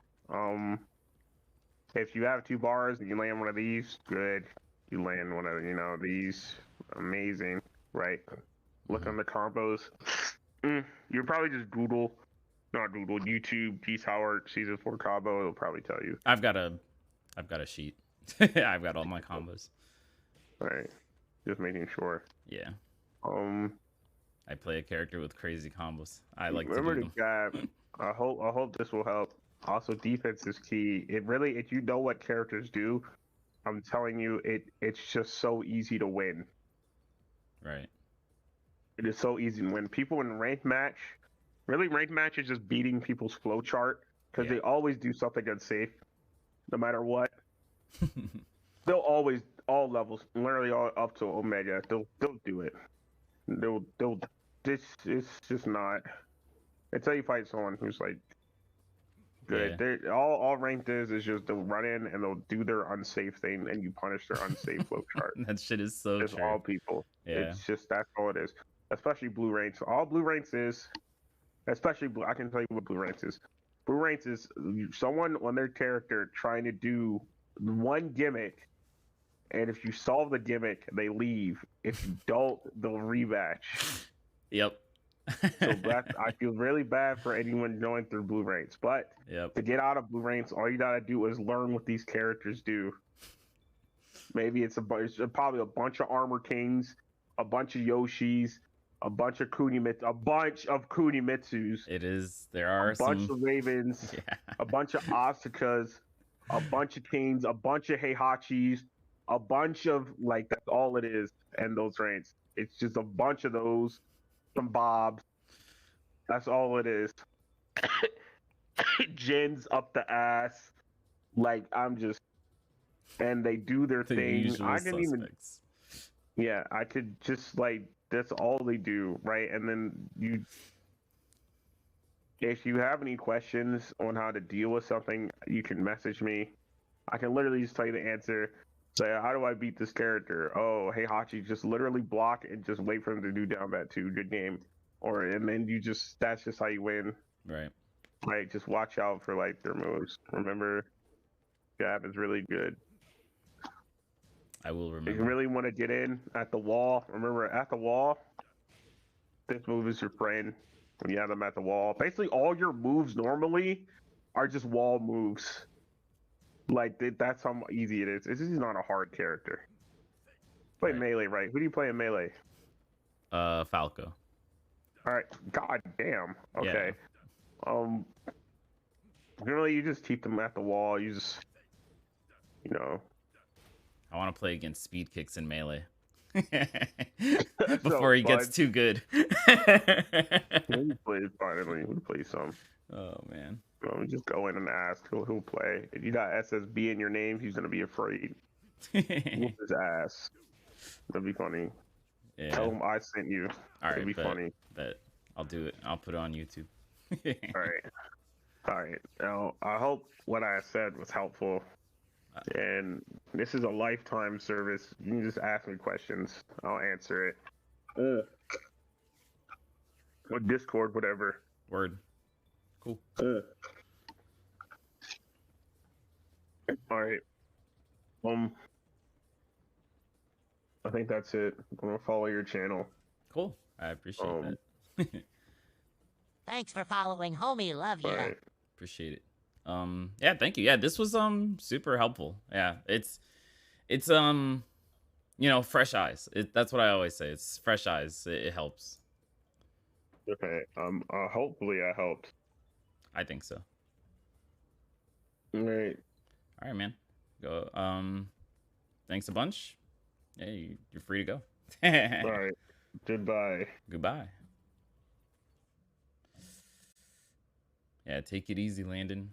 If you have 2 bars and you land one of these, good. You land one of these, amazing. Right? Look on the combos. You're probably just YouTube, Geese Howard season 4 combo. It'll probably tell you. I've got a sheet. I've got all my combos. All right, just making sure. Yeah. I play a character with crazy combos. I like to do them. Jab. I hope this will help. Also, defense is key. It really, if you know what characters do, I'm telling you, it's just so easy to win. Right. It is so easy to win. People in ranked match, really ranked match is just beating people's flow chart because they always do something unsafe, no matter what. They'll always, all levels, literally all up to Omega, they'll do it. This is just not. Until you fight someone who's like good. Yeah. All ranked is just they'll run in and they'll do their unsafe thing and you punish their unsafe flow chart. That shit is so It's true. all people. Yeah. It's just that's all it is. Especially blue ranks. All blue ranks is, especially blue. I can tell you what blue ranks is. Blue ranks is someone on their character trying to do one gimmick, and if you solve the gimmick, they leave. If you don't, they'll rematch. Yep. So I feel really bad for anyone going through blue ranks, but to get out of blue ranks, all you gotta do is learn what these characters do. Maybe it's probably a bunch of Armor Kings, a bunch of Yoshis, a bunch of Kunimitsus. It is. There are a bunch of Ravens, a bunch of Asukas, a bunch of Kings, a bunch of Heihachis, a bunch of that's all it is. And those ranks, it's just a bunch of those. Some Bobs. That's all it is. Jins up the ass. And they do their thing. I didn't even. Yeah, I could just that's all they do, right? And then if you have any questions on how to deal with something, you can message me. I can literally just tell you the answer. Say, how do I beat this character? Oh, hey Hachi, just literally block and just wait for him to do down that 2. Good game. And then that's just how you win. Right. Like, just watch out for like their moves. Remember, jab is really good. I will remember. If you really want to get in at the wall, remember at the wall, this move is your friend when you have them at the wall. Basically, all your moves normally are just wall moves. Like, that's how easy it is. This is not a hard character. Play melee, right? Who do you play in melee? Falco. All right. God damn. Okay. Yeah. Generally, you just keep them at the wall. You just, I want to play against speed kicks in melee. Before so he gets too good. We play some. Oh man. Just go in and ask who'll play. If you got SSB in your name, he's gonna be afraid. Whoop his ass. That'd be funny. Yeah. Tell him I sent you. All right. It'd be funny. But I'll do it. I'll put it on YouTube. All right. Now I hope what I said was helpful. And this is a lifetime service. You can just ask me questions. I'll answer it. With Discord, whatever. Word. Cool. All right. I think that's it. I'm gonna follow your channel. Cool. I appreciate that. Thanks for following, homie. Love you. Right. Appreciate it. Yeah, thank you. Yeah, this was super helpful. Yeah, it's fresh eyes. That's what I always say. It's fresh eyes. It helps. Okay. Hopefully I helped. I think so. All right. All right, man. Go. Thanks a bunch. Yeah, you're free to go. All right. Goodbye. Goodbye. Yeah, take it easy, Landon.